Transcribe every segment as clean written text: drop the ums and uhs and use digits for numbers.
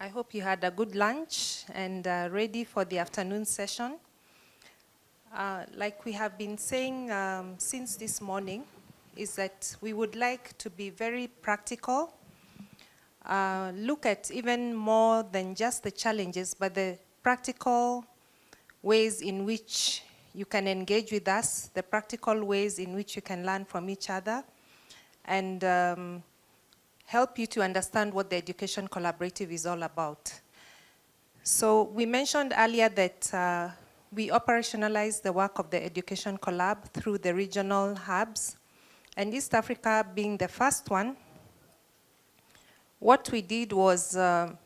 I hope you had a good lunch and ready for the afternoon session. Like we have been saying since this morning, is that we would like to be very practical, look at even more than just the challenges, but the practical ways in which you can engage with us, the practical ways in which you can learn from each other, and help you to understand what the Education Collaborative is all about. So we mentioned earlier that we operationalize the work of the Education Collab through the regional hubs, and East Africa being the first one. What we did was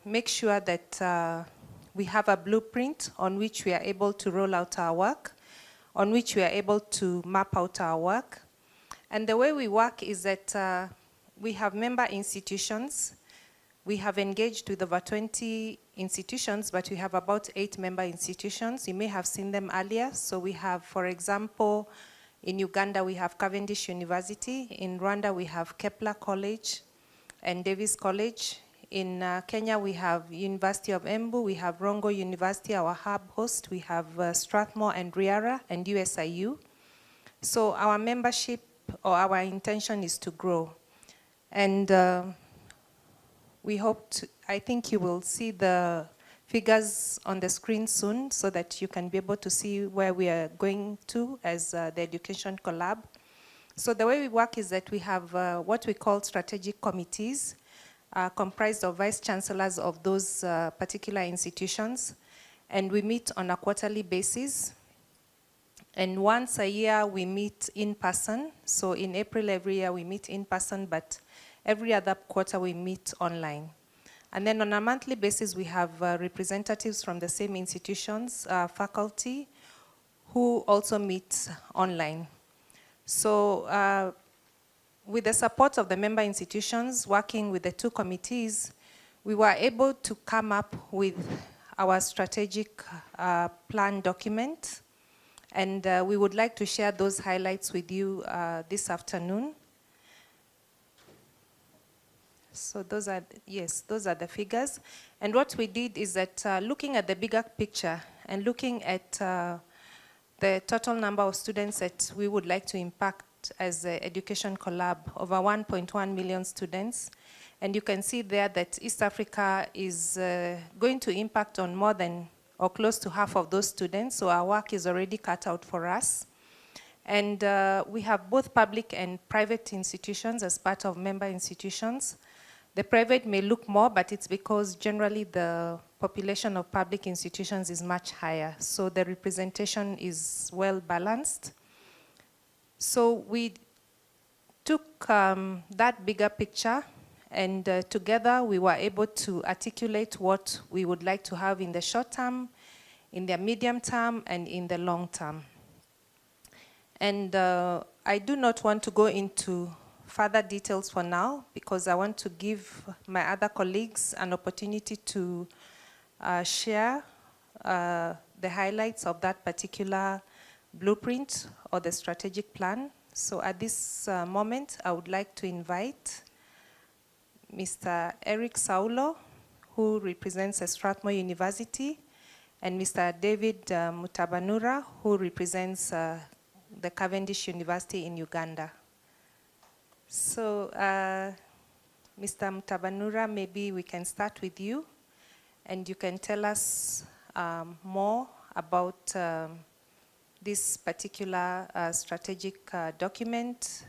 make sure that we have a blueprint on which we are able to roll out our work, on which we are able to map out our work. And the way we work is that we have member institutions. We have engaged with over 20 institutions, but we have about 8 member institutions. You may have seen them earlier. So we have, for example, in Uganda, we have Cavendish University. In Rwanda, we have Kepler College and Davis College. In Kenya, we have University of Embu. We have Rongo University, our hub host. We have Strathmore and Riara and USIU. So our membership or our intention is to grow. And we hope to, I think you will see the figures on the screen soon so that you can be able to see where we are going to as the Education Collab. So the way we work is that we have what we call strategic committees comprised of vice chancellors of those particular institutions. And we meet on a quarterly basis. And once a year we meet in person. So in April every year we meet in person, but every other quarter we meet online. And then on a monthly basis we have representatives from the same institutions, faculty, who also meet online. So with the support of the member institutions, working with the 2 committees, we were able to come up with our strategic plan document. And we would like to share those highlights with you this afternoon. So those are, yes, those are the figures. And what we did is that looking at the bigger picture and looking at the total number of students that we would like to impact as the Education Collab, over 1.1 million students. And you can see there that East Africa is going to impact on more than or close to half of those students, so our work is already cut out for us. And we have both public and private institutions as part of member institutions. The private may look more, but it's because generally the population of public institutions is much higher, so the representation is well balanced. So we took that bigger picture, and together we were able to articulate what we would like to have in the short term, in the medium term, and in the long term. And I do not want to go into further details for now, because I want to give my other colleagues an opportunity to share the highlights of that particular blueprint or the strategic plan. So at this moment, I would like to invite Mr. Eric Saulo, who represents Strathmore University, and Mr. David Mutabanura, who represents the Cavendish University in Uganda. So, Mr. Mutabanura, maybe we can start with you, and you can tell us more about this particular strategic document,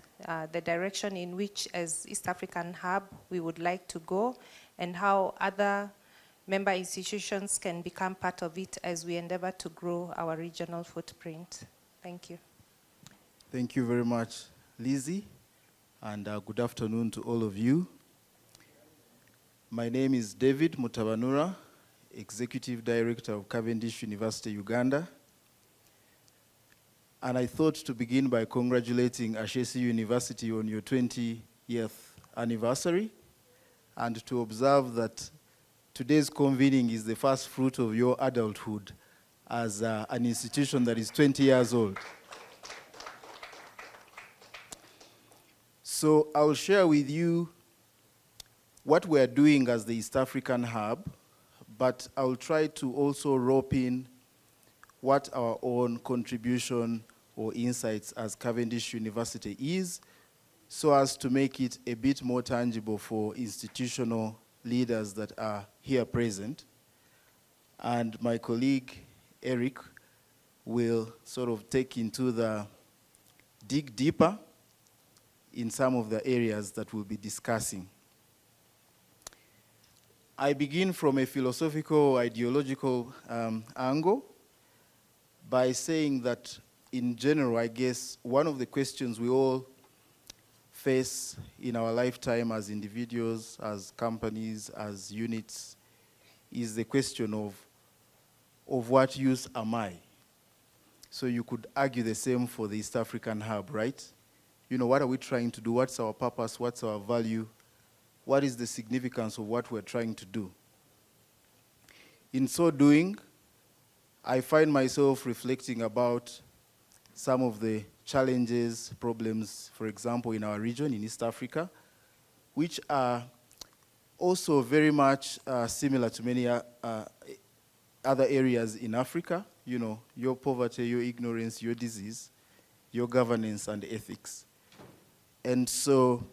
the direction in which, as East African Hub, we would like to go, and how other member institutions can become part of it as we endeavor to grow our regional footprint. Thank you. Thank you very much, Lizzie, and good afternoon to all of you. My name is David Mutabanura, Executive Director of Cavendish University, Uganda. And I thought to begin by congratulating Ashesi University on your 20th anniversary, and to observe that today's convening is the first fruit of your adulthood as an institution that is 20 years old. So I'll share with you what we're doing as the East African Hub but I'll try to also rope in what our own contribution or insights as Cavendish University is, so as to make it a bit more tangible for institutional leaders that are here present. And my colleague, Eric, will sort of dig deeper in some of the areas that we'll be discussing. I begin from a philosophical, ideological angle by saying that in general, I guess, one of the questions we all face in our lifetime as individuals, as companies, as units, is the question of what use am I? So you could argue the same for the East African Hub, right? You know, what are we trying to do? What's our purpose? What's our value? What is the significance of what we're trying to do? In so doing, I find myself reflecting about some of the challenges, problems, for example, in our region, in East Africa, which are also very much similar to many other areas in Africa. You know, your poverty, your ignorance, your disease, your governance and ethics. And so,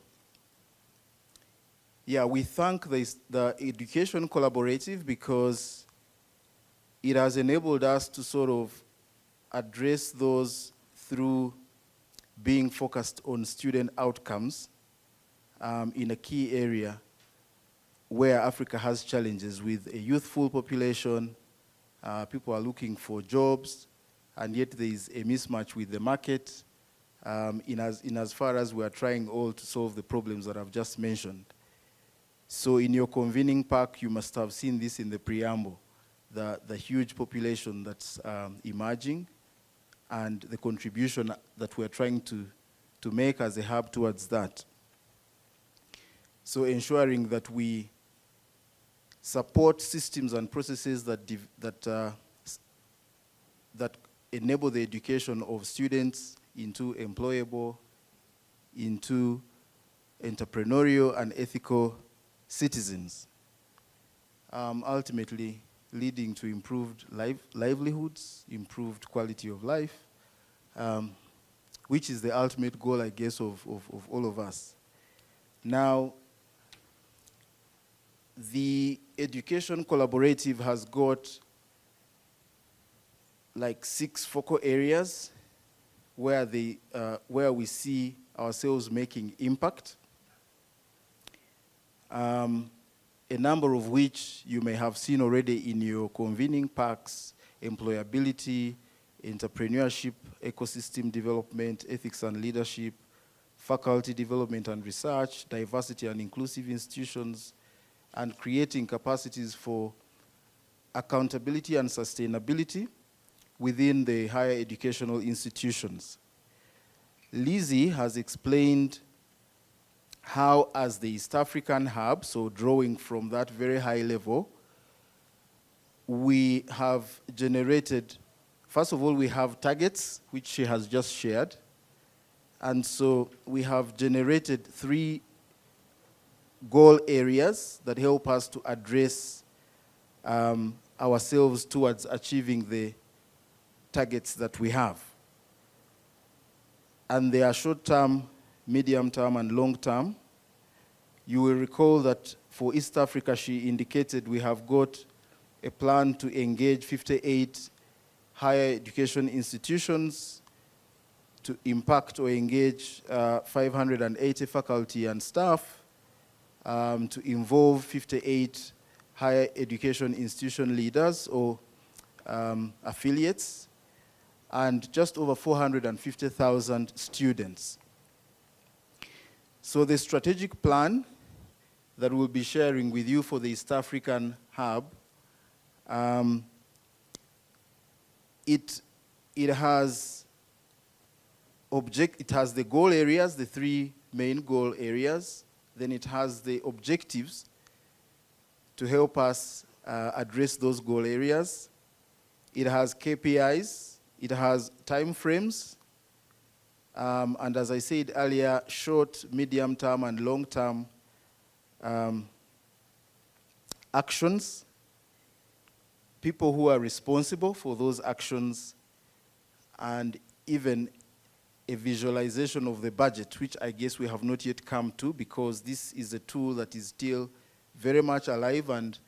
yeah, we thank the Education Collaborative because it has enabled us to sort of address those through being focused on student outcomes in a key area where Africa has challenges with a youthful population. People are looking for jobs, and yet there is a mismatch with the market in as far as we are trying all to solve the problems that I've just mentioned. So in your convening pack, you must have seen this in the preamble, the huge population that's emerging and the contribution that we're trying to make as a hub towards that. So ensuring that we support systems and processes that enable the education of students into employable, into entrepreneurial and ethical citizens, ultimately leading to improved livelihoods, improved quality of life, which is the ultimate goal, I guess, of all of us. Now, the Education Collaborative has got like 6 focal areas where we see ourselves making impact. A number of which you may have seen already in your convening packs: employability, entrepreneurship, ecosystem development, ethics and leadership, faculty development and research, diversity and inclusive institutions, and creating capacities for accountability and sustainability within the higher educational institutions. Lizzie has explained how, as the East African Hub, so drawing from that very high level, we have generated, first of all, we have targets, which she has just shared. And so we have generated 3 goal areas that help us to address ourselves towards achieving the targets that we have. And they are short-term, medium-term, and long-term. You will recall that for East Africa, she indicated we have got a plan to engage 58 higher education institutions, to impact or engage 580 faculty and staff, to involve 58 higher education institution leaders or affiliates, and just over 450,000 students. So the strategic plan that we'll be sharing with you for the East African Hub, it has the goal areas, the 3 main goal areas. Then it has the objectives to help us address those goal areas. It has KPIs. It has time frames. And as I said earlier, short, medium-term, and long-term actions. people who are responsible for those actions, and even a visualization of the budget, which I guess we have not yet come to, because this is a tool that is still very much alive. And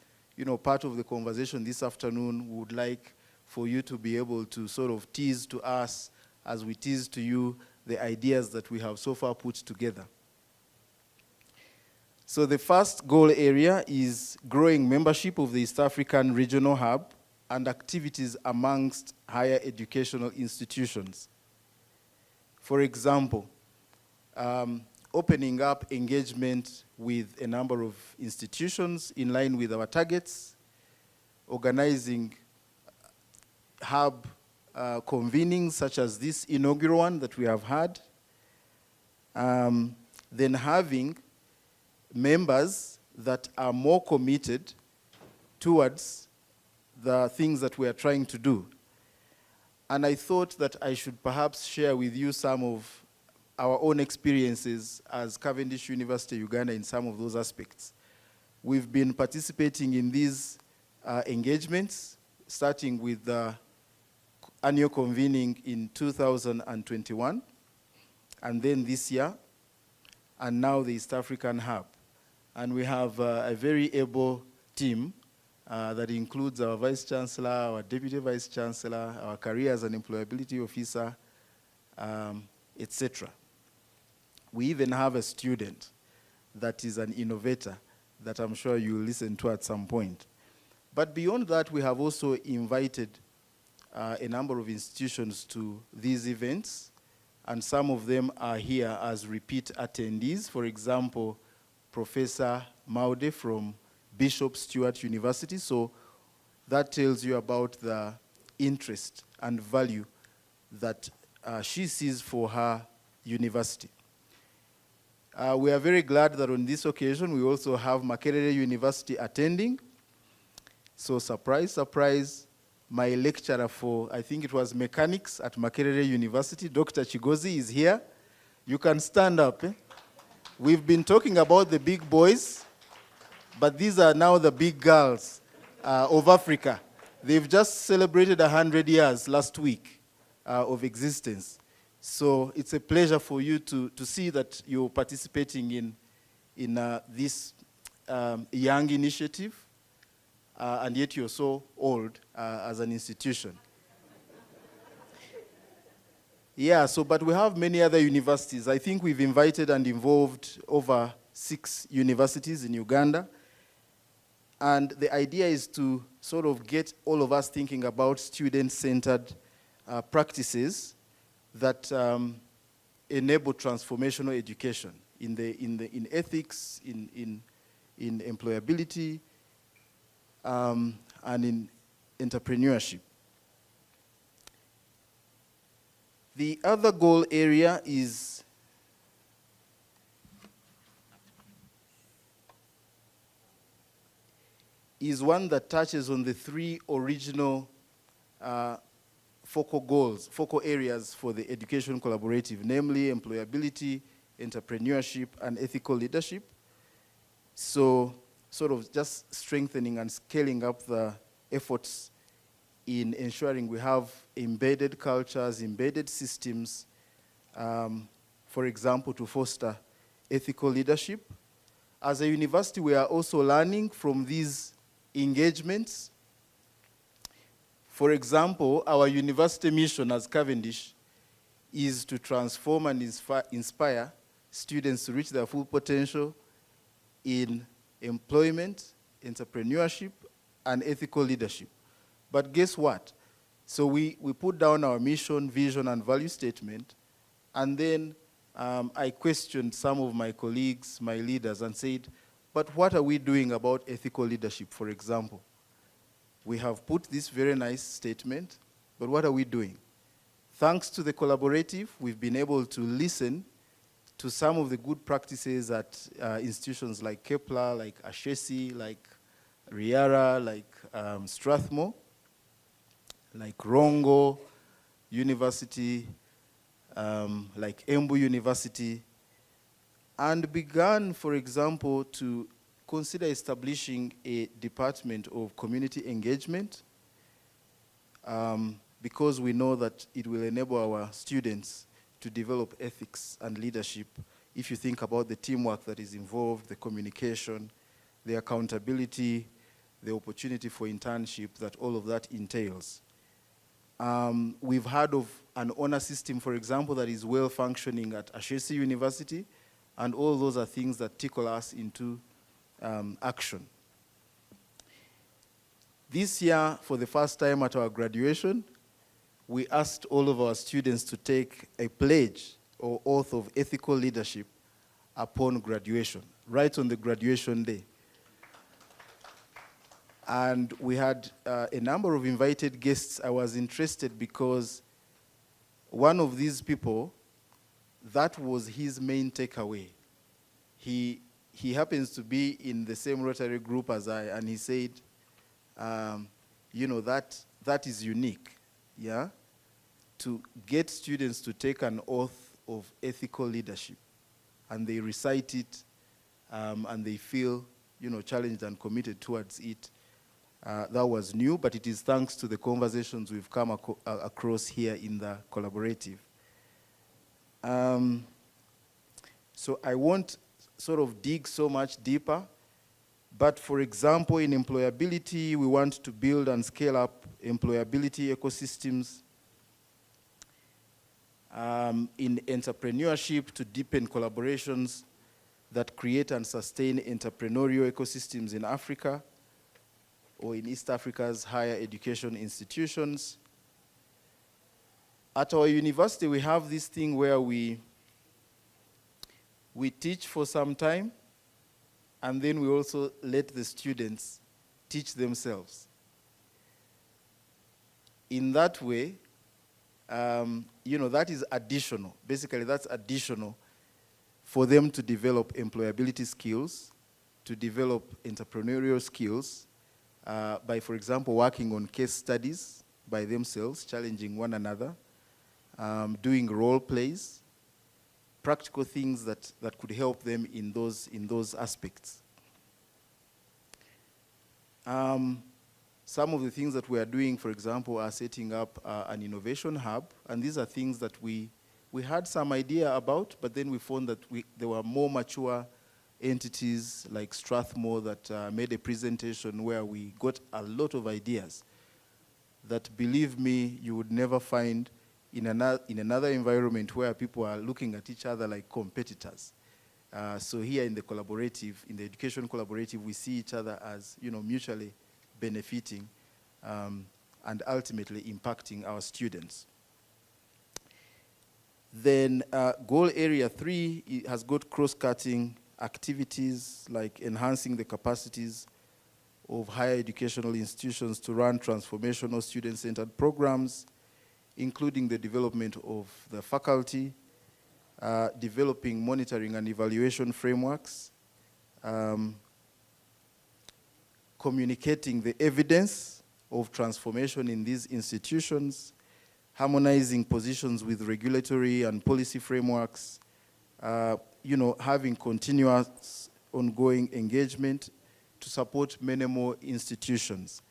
part of the conversation this afternoon, we would like for you to be able to sort of tease to us, as we tease to you, the ideas that we have so far put together. So the first goal area is growing membership of the East African Regional Hub and activities amongst higher educational institutions. For example, opening up engagement with a number of institutions in line with our targets, organizing hub convenings such as this inaugural one that we have had, then having members that are more committed towards the things that we are trying to do. And I thought that I should perhaps share with you some of our own experiences as Cavendish University Uganda in some of those aspects. We've been participating in these engagements, starting with the annual convening in 2021, and then this year, and now the East African Hub. And we have a very able team that includes our Vice Chancellor, our Deputy Vice Chancellor, our Careers and Employability Officer, etc. We even have a student that is an innovator that I'm sure you'll listen to at some point. But beyond that, we have also invited a number of institutions to these events, and some of them are here as repeat attendees. For example, Professor Maude from Bishop Stewart University. So that tells you about the interest and value that she sees for her university. We are very glad that on this occasion we also have Makerere University attending. So surprise, surprise, my lecturer for, I think it was mechanics at Makerere University, Dr. Chigozi, is here. You can stand up. We've been talking about the big boys, but these are now the big girls of Africa. They've just celebrated 100 years last week of existence. So it's a pleasure for you to see that you're participating in this young initiative, and yet you're so old as an institution. Yeah, so, but we have many other universities. I think we've invited and involved over 6 universities in Uganda. And the idea is to sort of get all of us thinking about student-centered practices that enable transformational education in ethics, in employability, and in entrepreneurship. The other goal area is one that touches on the 3 original focal areas for the Education Collaborative, namely employability, entrepreneurship, and ethical leadership. So sort of just strengthening and scaling up the efforts in ensuring we have embedded cultures, embedded systems, for example, to foster ethical leadership. As a university, we are also learning from these engagements. For example, our university mission as Cavendish is to transform and inspire students to reach their full potential in employment, entrepreneurship, and ethical leadership. But guess what? So we put down our mission, vision, and value statement, and then I questioned some of my colleagues, my leaders, and said, but what are we doing about ethical leadership, for example? We have put this very nice statement, but what are we doing? Thanks to the collaborative, we've been able to listen to some of the good practices at institutions like Kepler, like Ashesi, like Riara, like Strathmore, like Rongo University, like Embu University, and began, for example, to consider establishing a department of community engagement because we know that it will enable our students to develop ethics and leadership. If you think about the teamwork that is involved, the communication, the accountability, the opportunity for internship that all of that entails. We've heard of an honor system, for example, that is well functioning at HEIs University, and all those are things that tickle us into action. This year, for the first time at our graduation, we asked all of our students to take a pledge or oath of ethical leadership upon graduation, right on the graduation day. And we had a number of invited guests. I was interested because one of these people, that was his main takeaway. He happens to be in the same Rotary group as I, and he said, you know, that is unique, yeah? To get students to take an oath of ethical leadership, and they recite it, and they feel, you know, challenged and committed towards it. That was new, but it is thanks to the conversations we've come across here in the collaborative. So I won't sort of dig so much deeper, but for example, in employability, we want to build and scale up employability ecosystems. In entrepreneurship, to deepen collaborations that create and sustain entrepreneurial ecosystems in Africa, or in East Africa's higher education institutions. At our university, we have this thing where we teach for some time, and then we also let the students teach themselves. In that way, you know, that is additional. Basically, that's additional for them to develop employability skills, to develop entrepreneurial skills, by, for example, working on case studies by themselves, challenging one another, doing role plays, practical things that could help them in those aspects. Some of the things that we are doing, for example, are setting up an innovation hub, and these are things that we had some idea about, but then we found that there were more mature entities like Strathmore that made a presentation where we got a lot of ideas that, believe me, you would never find in another environment where people are looking at each other like competitors. So here in the collaborative, in the education collaborative, we see each other as, you know, mutually benefiting and ultimately impacting our students. Then goal area 3 has got cross-cutting activities like enhancing the capacities of higher educational institutions to run transformational student-centered programs, including the development of the faculty, developing monitoring and evaluation frameworks, communicating the evidence of transformation in these institutions, harmonizing positions with regulatory and policy frameworks, you know, having continuous ongoing engagement to support many more institutions.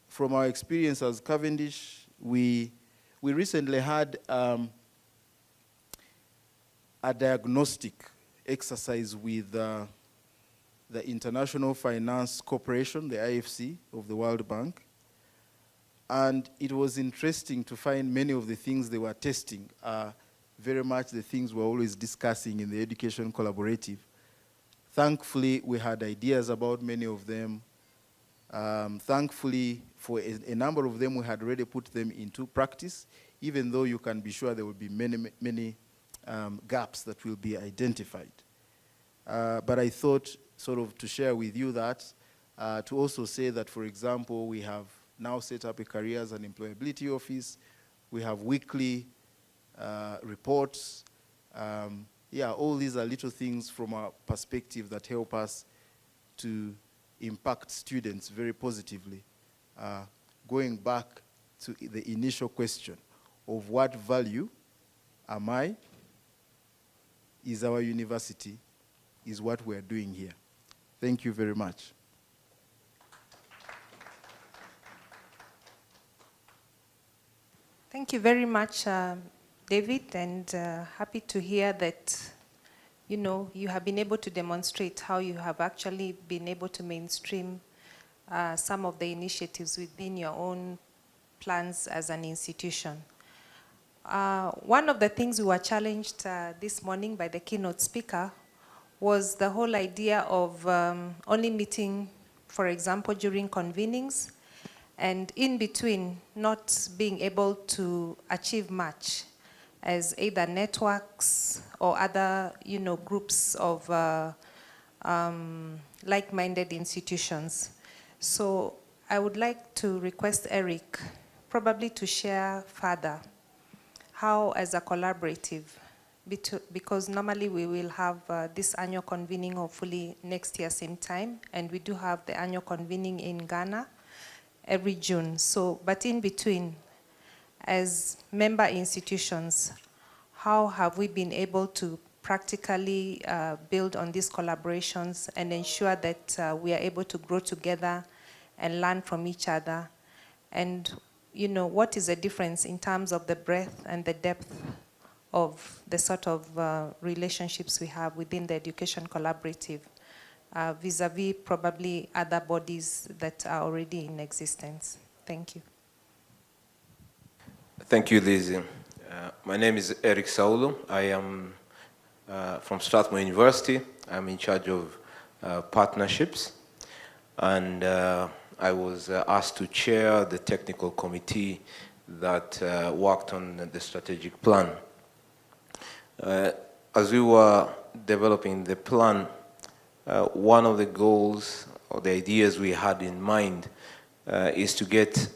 From our experience as Cavendish, we recently had a diagnostic exercise with the International Finance Corporation, the IFC of the World Bank. And it was interesting to find many of the things they were testing are very much the things we're always discussing in the education collaborative. Thankfully, we had ideas about many of them. Thankfully, for a number of them, we had already put them into practice, even though you can be sure there will be many gaps that will be identified. But I thought sort of to share with you that, to also say that, for example, we have now set up a careers and employability office. We have weekly reports. Yeah, all these are little things from our perspective that help us to impact students very positively. Going back to the initial question of what value am I, is our university, is what we're doing here. Thank you very much. Thank you very much, David, and happy to hear that, you have been able to demonstrate how you have actually been able to mainstream some of the initiatives within your own plans as an institution. One of the things we were challenged this morning by the keynote speaker was the whole idea of only meeting, for example, during convenings, and in between not being able to achieve much as either networks or other, groups of like-minded institutions. So I would like to request Eric probably to share further how, as a collaborative, because normally we will have this annual convening hopefully next year same time, and we do have the annual convening in Ghana every June. So, but in between, as member institutions, how have we been able to practically build on these collaborations and ensure that we are able to grow together and learn from each other? And what is the difference in terms of the breadth and the depth of the sort of relationships we have within the education collaborative vis-a-vis probably other bodies that are already in existence? Thank you. Thank you, Lizzie. My name is Eric Saulo. I am from Strathmore University. I'm in charge of partnerships, and I was asked to chair the technical committee that worked on the strategic plan. As we were developing the plan, one of the goals or the ideas we had in mind is to get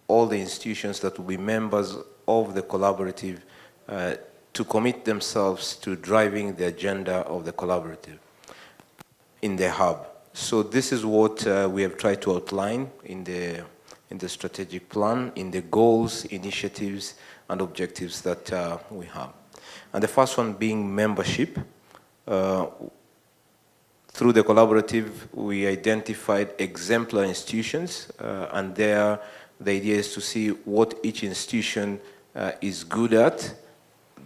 all the institutions that will be members of the collaborative to commit themselves to driving the agenda of the collaborative in the hub. So this is what we have tried to outline in the strategic plan, in the goals, initiatives, and objectives that we have. And the first one being membership. Through the collaborative, we identified exemplar institutions, and there the idea is to see what each institution is good at,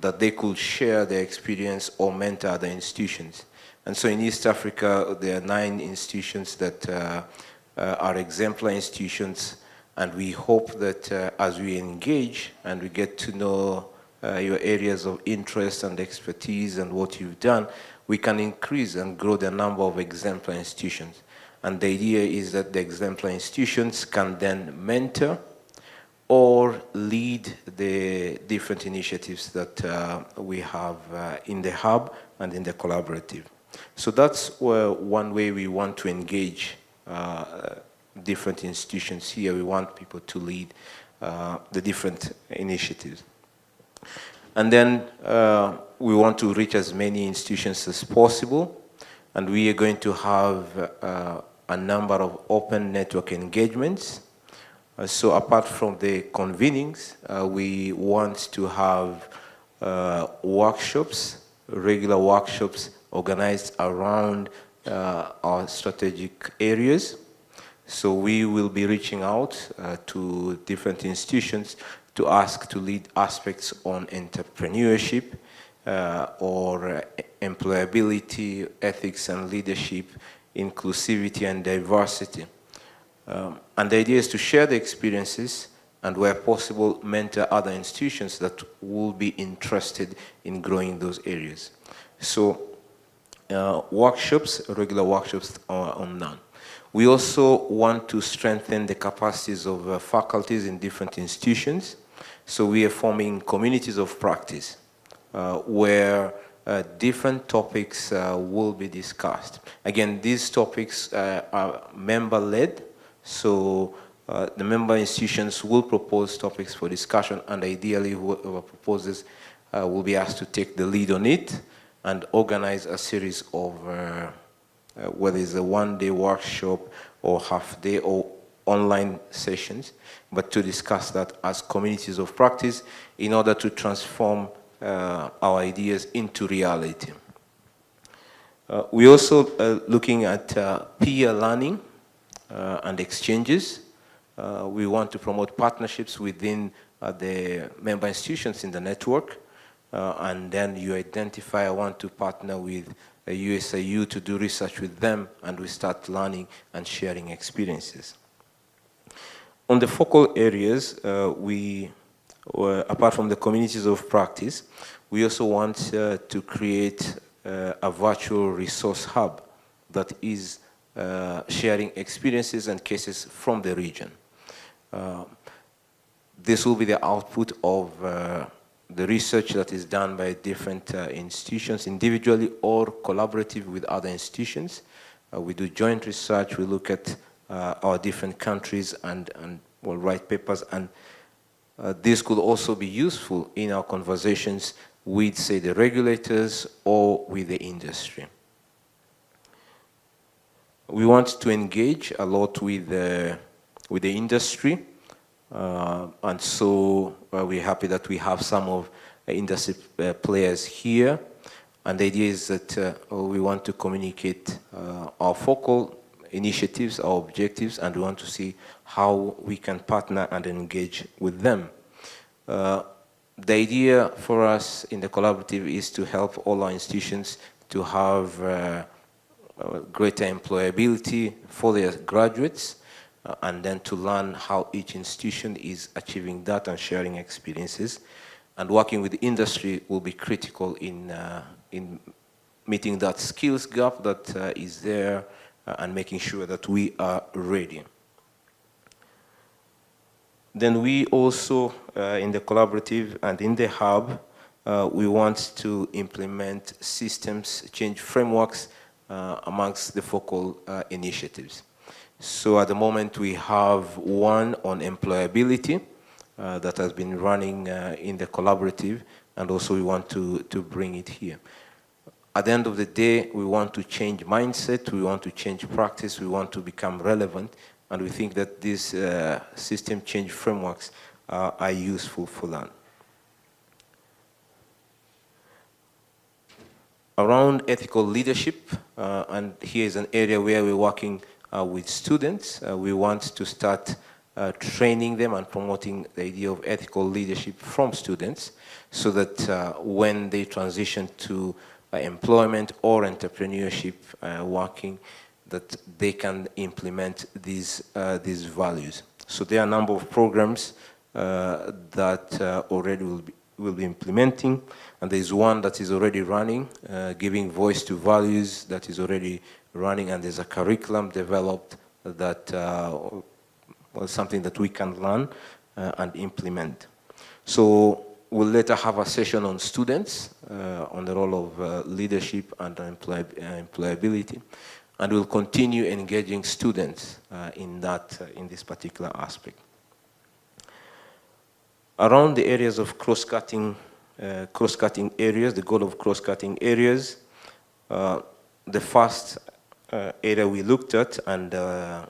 that they could share their experience or mentor other institutions. And so in East Africa, there are 9 institutions that are exemplar institutions, and we hope that as we engage and we get to know your areas of interest and expertise and what you've done, we can increase and grow the number of exemplar institutions. And the idea is that the exemplar institutions can then mentor or lead the different initiatives that we have in the hub and in the collaborative. So that's one way we want to engage different institutions here. We want people to lead the different initiatives. And then we want to reach as many institutions as possible, and we are going to have a number of open network engagements. So apart from the convenings, we want to have workshops, regular workshops organized around our strategic areas. So we will be reaching out to different institutions to ask to lead aspects on entrepreneurship or employability, ethics and leadership, inclusivity and diversity. And the idea is to share the experiences and, where possible, mentor other institutions that will be interested in growing those areas. So workshops, regular workshops on none. We also want to strengthen the capacities of faculties in different institutions. So we are forming communities of practice where different topics will be discussed. Again, these topics are member-led, so the member institutions will propose topics for discussion, and ideally whoever proposes will be asked to take the lead on it and organize a series of whether it's a one-day workshop or half-day or online sessions, but to discuss that as communities of practice in order to transform our ideas into reality. We're also looking at peer learning and exchanges. We want to promote partnerships within the member institutions in the network, and then you identify, I want to partner with a USIU to do research with them, and we start learning and sharing experiences. On the focal areas, apart from the communities of practice, we also want to create a virtual resource hub that is sharing experiences and cases from the region. This will be the output of the research that is done by different institutions, individually or collaborative with other institutions. We do joint research, we look at our different countries and we'll write papers, and this could also be useful in our conversations with, say, the regulators or with the industry. We want to engage a lot with the industry, and so we're happy that we have some of the industry players here. And the idea is that we want to communicate our focal initiatives, our objectives, and we want to see how we can partner and engage with them. The idea for us in the collaborative is to help all our institutions to have greater employability for their graduates, and then to learn how each institution is achieving that and sharing experiences. And working with the industry will be critical in meeting that skills gap that is there, and making sure that we are ready. Then we also, in the collaborative and in the hub, we want to implement systems change frameworks amongst the focal initiatives. So at the moment we have one on employability that has been running in the collaborative, and also we want to bring it here. At the end of the day, we want to change mindset, we want to change practice, we want to become relevant, and we think that these system change frameworks are useful for that. Around ethical leadership, and here is an area where we're working with students. We want to start training them and promoting the idea of ethical leadership from students, so that when they transition to employment or entrepreneurship working, that they can implement these values. So there are a number of programs that already will be implementing, and there is one that is already running, giving voice to values, that is already running, and there's a curriculum developed that was something that we can learn and implement. So we'll later have a session on students, on the role of leadership and employability, and we'll continue engaging students in this particular aspect. Around the areas of cross-cutting areas, the goal of cross-cutting areas, the first area we looked at, and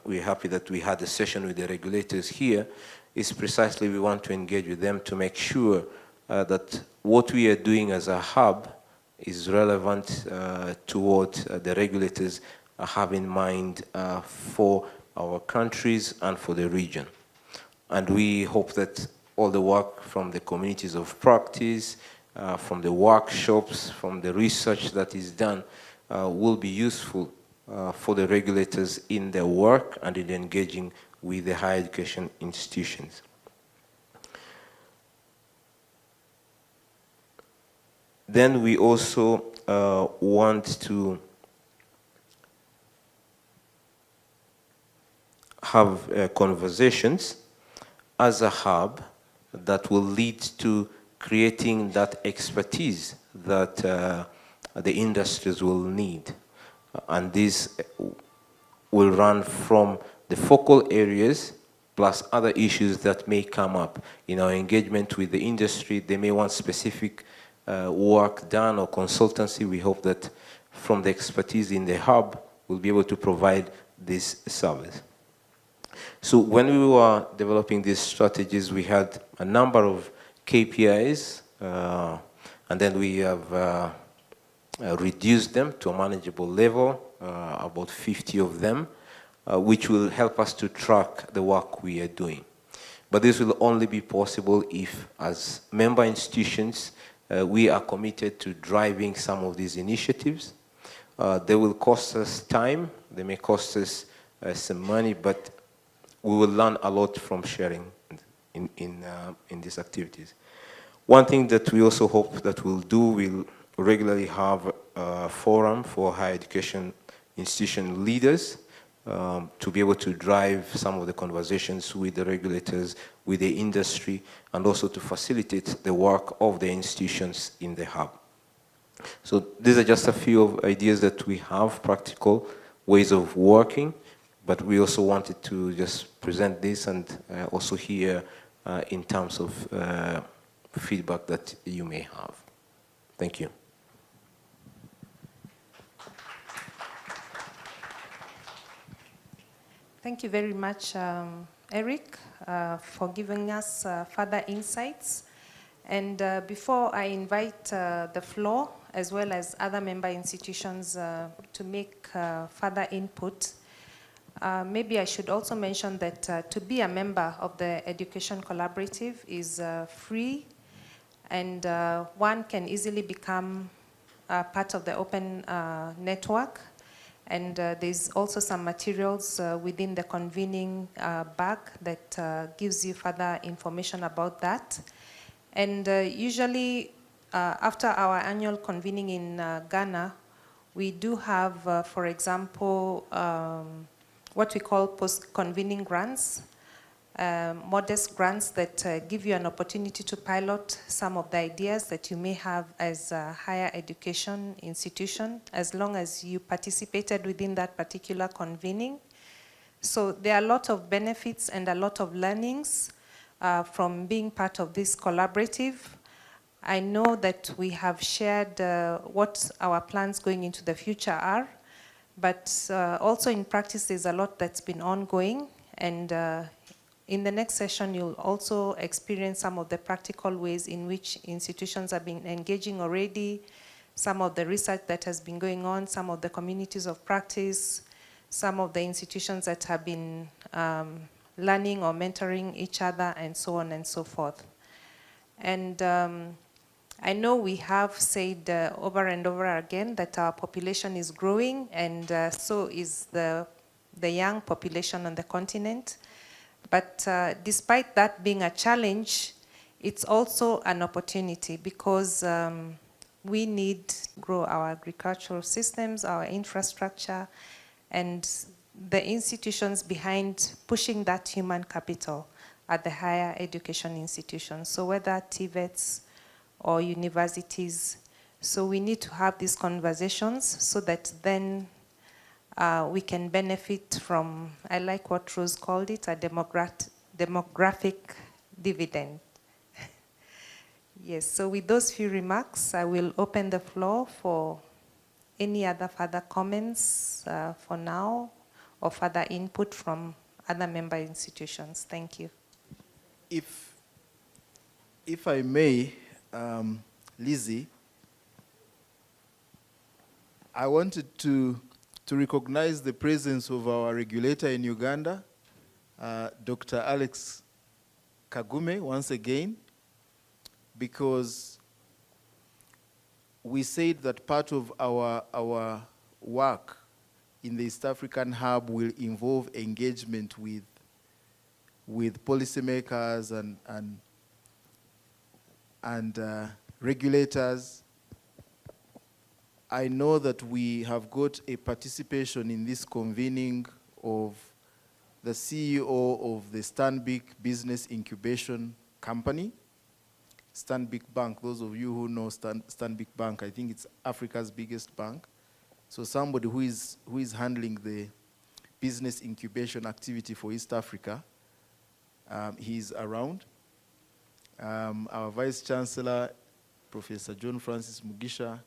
we're happy that we had a session with the regulators here, is precisely we want to engage with them to make sure that what we are doing as a hub is relevant to what the regulators have in mind for our countries and for the region. And we hope that all the work from the communities of practice, from the workshops, from the research that is done will be useful for the regulators in their work and in engaging with the higher education institutions. Then we also want to have conversations as a hub that will lead to creating that expertise that the industries will need. And this will run from the focal areas plus other issues that may come up in our engagement with the industry. They may want specific work done or consultancy. We hope that from the expertise in the hub, we'll be able to provide this service. So when we were developing these strategies, we had a number of KPIs, and then we have reduced them to a manageable level, about 50 of them, which will help us to track the work we are doing. But this will only be possible if, as member institutions, we are committed to driving some of these initiatives. They will cost us time, they may cost us some money, but we will learn a lot from sharing in these activities. One thing that we also hope that we'll do, we'll regularly have a forum for higher education institution leaders to be able to drive some of the conversations with the regulators, with the industry, and also to facilitate the work of the institutions in the hub. So these are just a few of ideas that we have, practical ways of working, but we also wanted to just present this and also hear in terms of feedback that you may have. Thank you. Thank you very much, Eric, for giving us further insights. And before I invite the floor, as well as other member institutions to make further input, maybe I should also mention that to be a member of the Education Collaborative is free, and one can easily become part of the open network. And there's also some materials within the convening bag that gives you further information about that. And usually, after our annual convening in Ghana, we do have, for example, what we call post-convening grants, modest grants that give you an opportunity to pilot some of the ideas that you may have as a higher education institution, as long as you participated within that particular convening. So there are a lot of benefits and a lot of learnings from being part of this collaborative. I know that we have shared what our plans going into the future are, but also in practice there's a lot that's been ongoing, and in the next session you'll also experience some of the practical ways in which institutions have been engaging already, some of the research that has been going on, some of the communities of practice, some of the institutions that have been learning or mentoring each other, and so on and so forth. And I know we have said over and over again that our population is growing, and so is the young population on the continent. But despite that being a challenge, it's also an opportunity, because we need to grow our agricultural systems, our infrastructure, and the institutions behind pushing that human capital at the higher education institutions. So whether TVETs or universities, so we need to have these conversations so that then we can benefit from, I like what Rose called it, a demographic dividend. Yes, so with those few remarks, I will open the floor for any other further comments for now, or further input from other member institutions. Thank you. If I may, Lizzie, I wanted to recognize the presence of our regulator in Uganda, Dr. Alex Kagume, once again, because we said that part of our work in the East African Hub will involve engagement with policymakers and regulators. I know that we have got a participation in this convening of the CEO of the Stanbic Business Incubation Company, Stanbic Bank. Those of you who know Stanbic Bank, I think it's Africa's biggest bank. So somebody who is handling the business incubation activity for East Africa, he's around. Our Vice Chancellor, Professor John Francis Mugisha,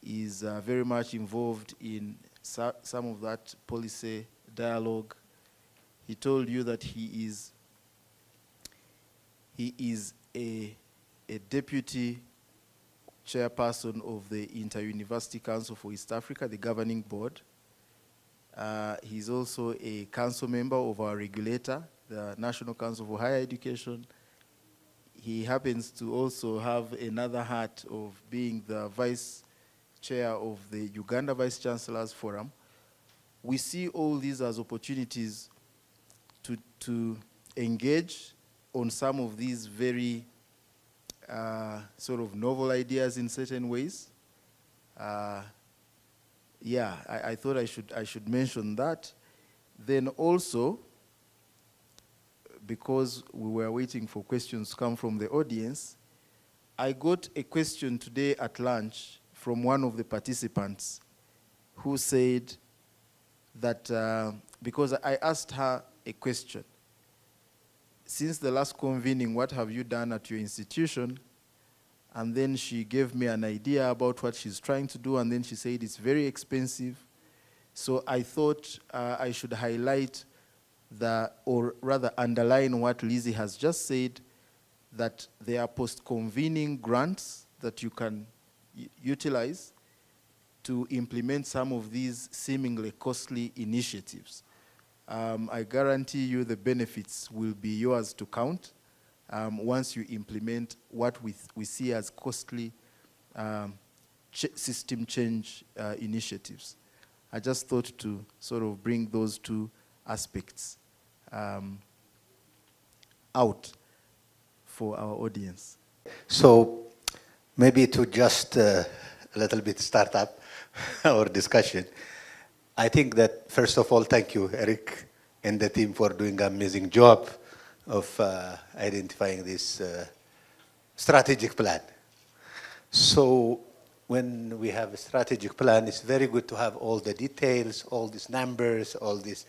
is very much involved in some of that policy dialogue. He told you that he is a deputy chairperson of the Inter-University Council for East Africa, the governing board. He's also a council member of our regulator, the National Council for Higher Education. He happens to also have another hat of being the vice chair of the Uganda Vice Chancellors Forum. We see all these as opportunities to engage on some of these very sort of novel ideas in certain ways. Yeah, I thought I should mention that. Then also, because we were waiting for questions to come from the audience, I got a question today at lunch from one of the participants who said that, because I asked her a question, since the last convening, what have you done at your institution? And then she gave me an idea about what she's trying to do, and then she said it's very expensive. So I thought I should highlight or rather underline what Lizzie has just said, that there are post-convening grants that you can utilize to implement some of these seemingly costly initiatives. I guarantee you the benefits will be yours to count once you implement what we see as costly system change initiatives. I just thought to sort of bring those two aspects out for our audience. So maybe to just a little bit start up our discussion, I think that first of all, thank you, Eric, and the team for doing an amazing job of identifying this strategic plan. So when we have a strategic plan, it's very good to have all the details, all these numbers, all this,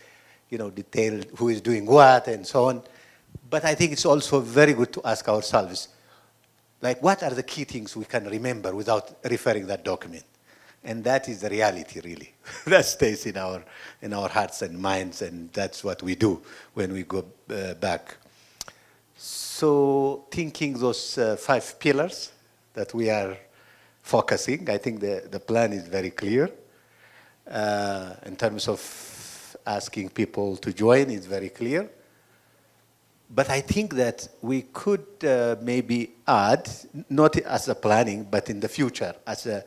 detail, who is doing what and so on. But I think it's also very good to ask ourselves, like, what are the key things we can remember without referring that document? And that is the reality, really. That stays in our hearts and minds, and that's what we do when we go back. So thinking those 5 pillars that we are focusing, I think the plan is very clear. In terms of asking people to join, it's very clear. But I think that we could maybe add, not as a planning, but in the future, as a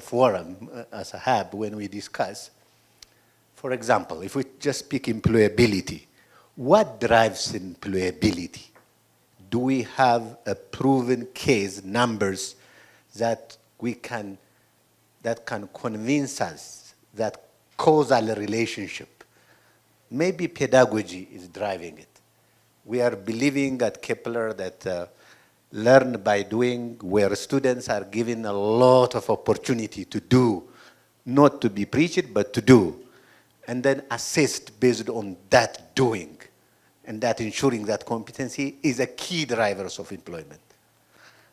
forum, as a hub, when we discuss. For example, if we just pick employability, what drives employability? Do we have a proven case, numbers that can convince us that causal relationship? Maybe pedagogy is driving it. We are believing at Kepler that learn by doing, where students are given a lot of opportunity to do, not to be preached, but to do, and then assessed based on that doing, and that ensuring that competency is a key drivers of employment.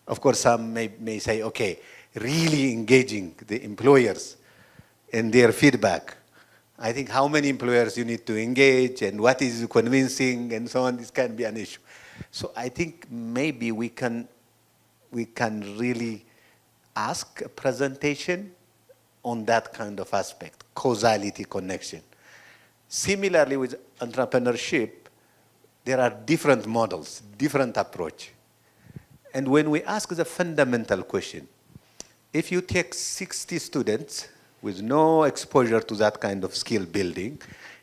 Of course, some may say, okay, really engaging the employers in their feedback. I think how many employers you need to engage and what is convincing and so on, this can be an issue. So I think maybe we can really ask a presentation on that kind of aspect, causality connection. Similarly with entrepreneurship, there are different models, different approach. And when we ask the fundamental question, if you take 60 students with no exposure to that kind of skill building,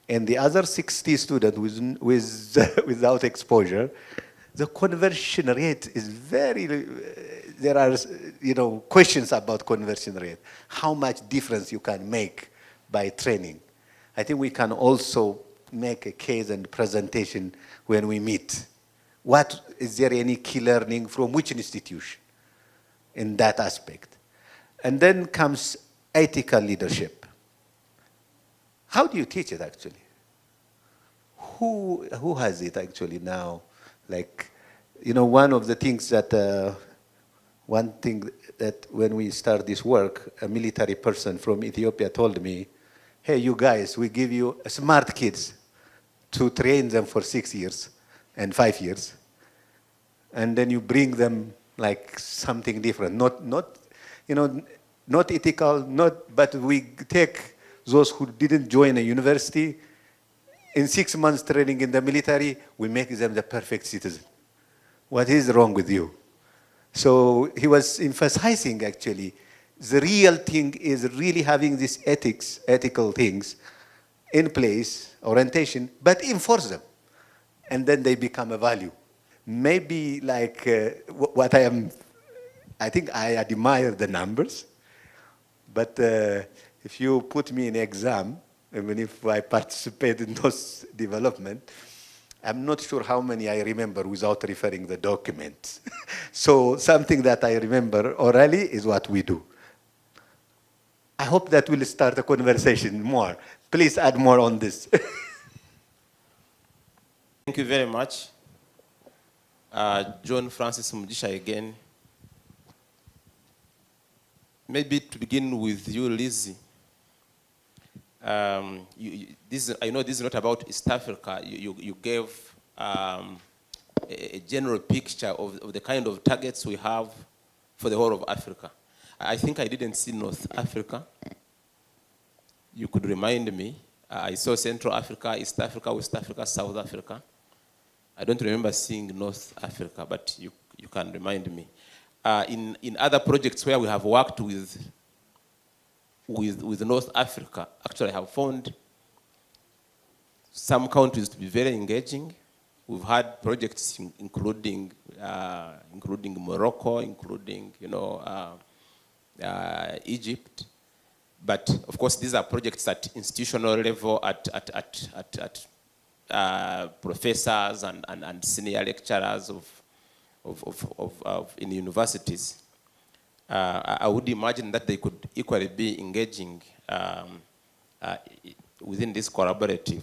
and the other 60 students without exposure, the conversion rate is there are questions about conversion rate. How much difference you can make by training. I think we can also make a case and presentation when we meet. Is there any key learning from which institution in that aspect? And then comes ethical leadership. How do you teach it actually? Who has it actually now? Like, one of the things that, one thing that when we start this work, a military person from Ethiopia told me, hey, you guys, we give you smart kids to train them for 6 years and 5 years. And then you bring them like something different, not ethical, but we take those who didn't join a university In 6 months training in the military, we make them the perfect citizen. What is wrong with you? So he was emphasizing actually, the real thing is really having these ethical things in place, orientation, but enforce them. And then they become a value. Maybe like what I think I admire the numbers, but if you put me in exam, even if I participate in those development, I'm not sure how many I remember without referring the documents. So something that I remember orally is what we do. I hope that will start a conversation more. Please add more on this. Thank you very much. John Francis Mujisha again. Maybe to begin with you, Lizzie. I know this is not about East Africa. You gave a general picture of the kind of targets we have for the whole of Africa. I think I didn't see North Africa. You could remind me. I saw Central Africa, East Africa, West Africa, South Africa. I don't remember seeing North Africa, but you can remind me. In other projects where we have worked with North Africa, actually I have found some countries to be very engaging. We've had projects including Morocco, including Egypt. But of course, these are projects at institutional level, at professors and senior lecturers in universities. I would imagine that they could equally be engaging within this collaborative.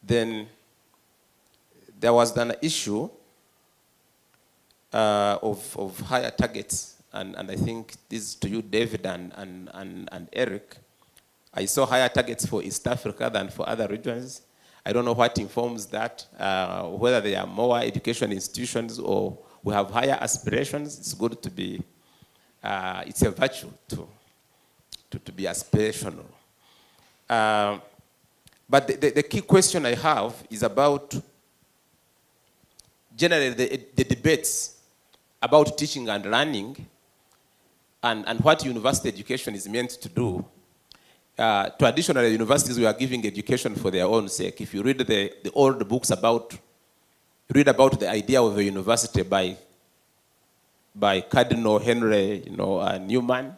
Then there was an issue of higher targets. And I think this is to you, David and Eric. I saw higher targets for East Africa than for other regions. I don't know what informs that, whether they are more education institutions or we have higher aspirations. It's good to be, it's a virtue to be aspirational. But the key question I have is about generally the debates about teaching and learning and what university education is meant to do. Traditionally, universities were giving education for their own sake. If you read the old books about the idea of a university by Cardinal Henry Newman,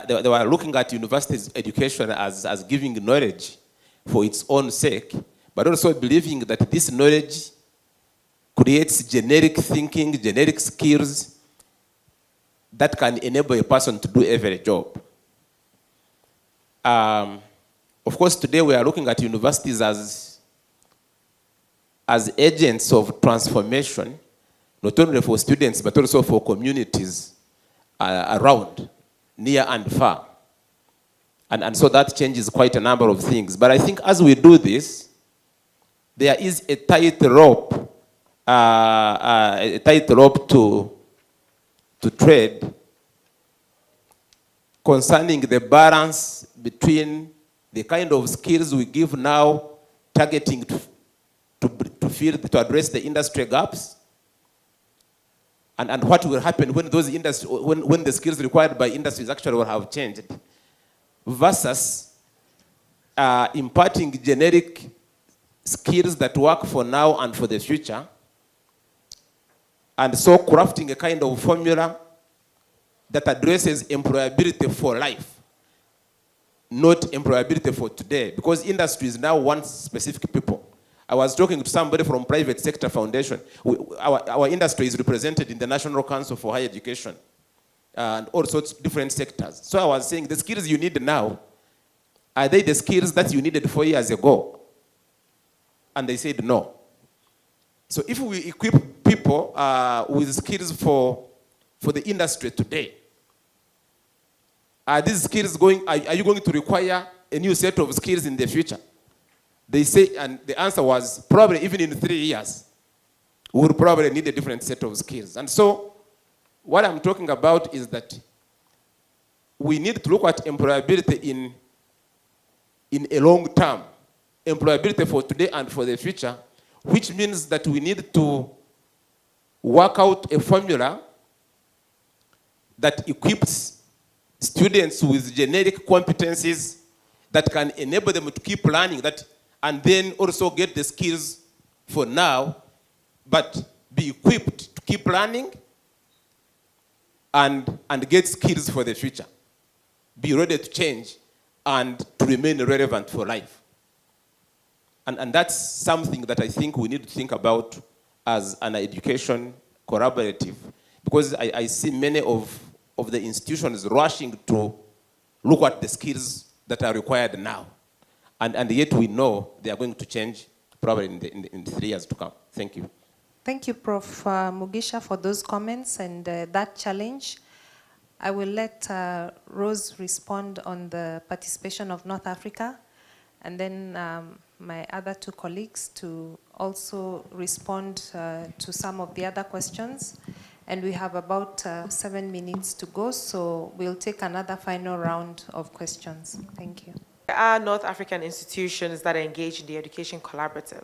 they were looking at university education as giving knowledge for its own sake, but also believing that this knowledge creates generic thinking, generic skills that can enable a person to do every job. Of course, today we are looking at universities as agents of transformation, not only for students, but also for communities around, near and far. And so that changes quite a number of things. But I think as we do this, there is a tightrope to trade concerning the balance between the kind of skills we give now, targeting to address the industry gaps, and what will happen when when the skills required by industries actually will have changed, versus imparting generic skills that work for now and for the future, and so crafting a kind of formula that addresses employability for life, not employability for today, because industries now want specific people. I was talking to somebody from Private Sector Foundation. Our industry is represented in the National Council for Higher Education and all sorts of different sectors. So I was saying, the skills you need now, are they the skills that you needed 4 years ago? And they said no. So if we equip people with skills for the industry today, are these skills are you going to require a new set of skills in the future? They say, and the answer was probably even in 3 years, we will probably need a different set of skills. And so what I'm talking about is that we need to look at employability in a long term, employability for today and for the future, which means that we need to work out a formula that equips students with generic competencies that can enable them to keep learning that, and then also get the skills for now, but be equipped to keep learning and get skills for the future. Be ready to change and to remain relevant for life. And that's something that I think we need to think about as an education collaborative, because I see many of the institutions rushing to look at the skills that are required now. And yet we know they are going to change probably in the 3 years to come. Thank you. Thank you, Prof. Mugisha, for those comments and that challenge. I will let Rose respond on the participation of North Africa, and then my other two colleagues to also respond to some of the other questions. And we have about 7 minutes to go, so we'll take another final round of questions. Thank you. There are North African institutions that are engaged in the education collaborative.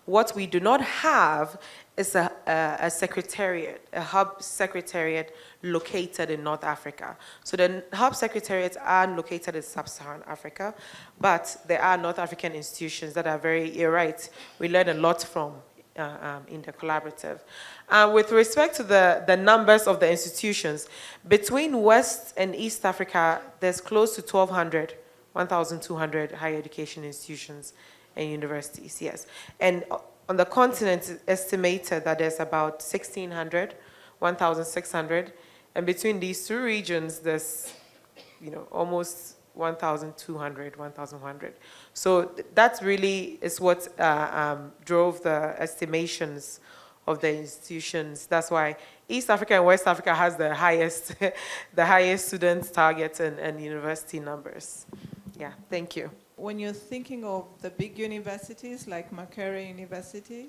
What we do not have is a secretariat, a hub secretariat located in North Africa. So the hub secretariats are located in Sub-Saharan Africa, but there are North African institutions that are very, you're right, we learn a lot from in the collaborative. With respect to the numbers of the institutions, between West and East Africa, there's close to 1,200, 1,200 higher education institutions and universities, yes. And on the continent, it's estimated that there's about 1,600, 1,600. And between these two regions, there's, almost 1,200, 1,100. So that really is what drove the estimations of the institutions. That's why East Africa and West Africa has the highest, the highest student targets and university numbers. Yeah, thank you. When you're thinking of the big universities like Makerere University,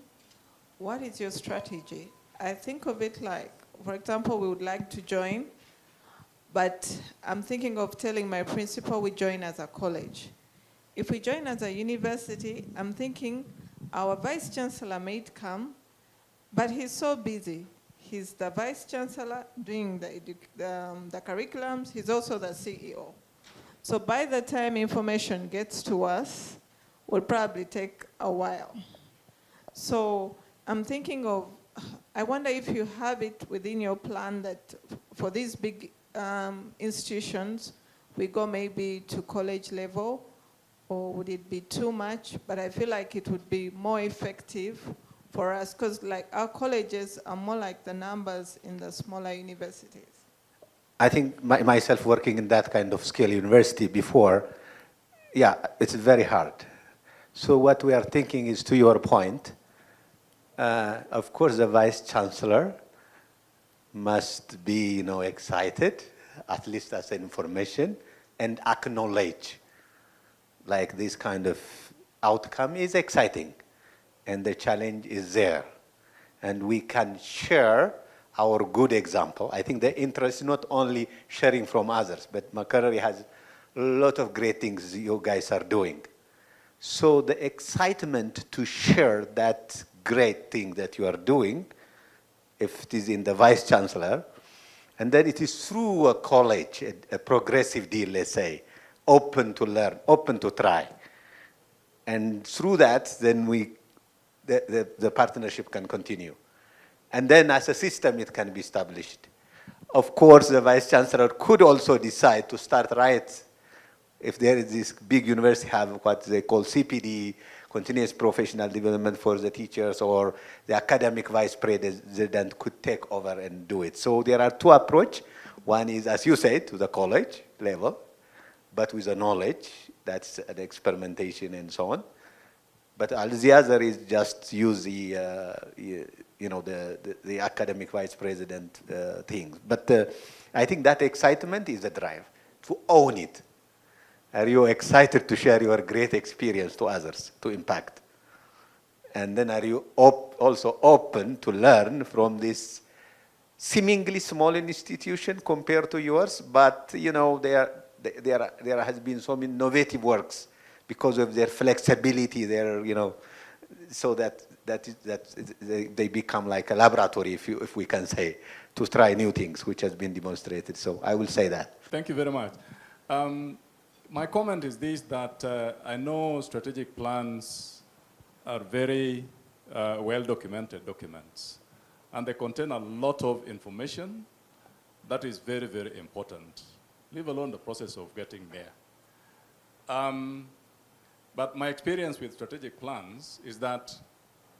what is your strategy? I think of it like, for example, we would like to join, but I'm thinking of telling my principal we join as a college. If we join as a university, I'm thinking our vice chancellor may come, but he's so busy. He's the vice chancellor doing the curriculums. He's also the CEO. So by the time information gets to us, will probably take a while. So I'm thinking of, I wonder if you have it within your plan that for these big institutions, we go maybe to college level, or would it be too much? But I feel like it would be more effective for us, because like our colleges are more like the numbers in the smaller universities. I think myself working in that kind of scale university before, yeah, it's very hard. So what we are thinking is, to your point, of course the vice chancellor must be, excited, at least as information, and acknowledge like this kind of outcome is exciting, and the challenge is there, and we can share our good example. I think the interest is not only sharing from others, but Makerere has a lot of great things you guys are doing. So the excitement to share that great thing that you are doing, if it is in the vice chancellor, and then it is through a college, a progressive deal, let's say, open to learn, open to try. And through that, then the partnership can continue. And then as a system, it can be established. Of course, the vice chancellor could also decide to start right, if there is this big university have what they call CPD, continuous professional development for the teachers, or the academic vice president could take over and do it. So there are two approaches. One is, as you said, to the college level, but with the knowledge, that's an experimentation and so on. But the other is just use the academic vice president thing. But I think that excitement is the drive, to own it. Are you excited to share your great experience to others, to impact? And then are you also open to learn from this seemingly small institution compared to yours, but there has been so many innovative works because of their flexibility, their, so that they become like a laboratory, if we can say, to try new things, which has been demonstrated. So I will say that. Thank you very much. My comment is this, that I know strategic plans are very well-documented documents, and they contain a lot of information that is very, very important, leave alone the process of getting there. But my experience with strategic plans is that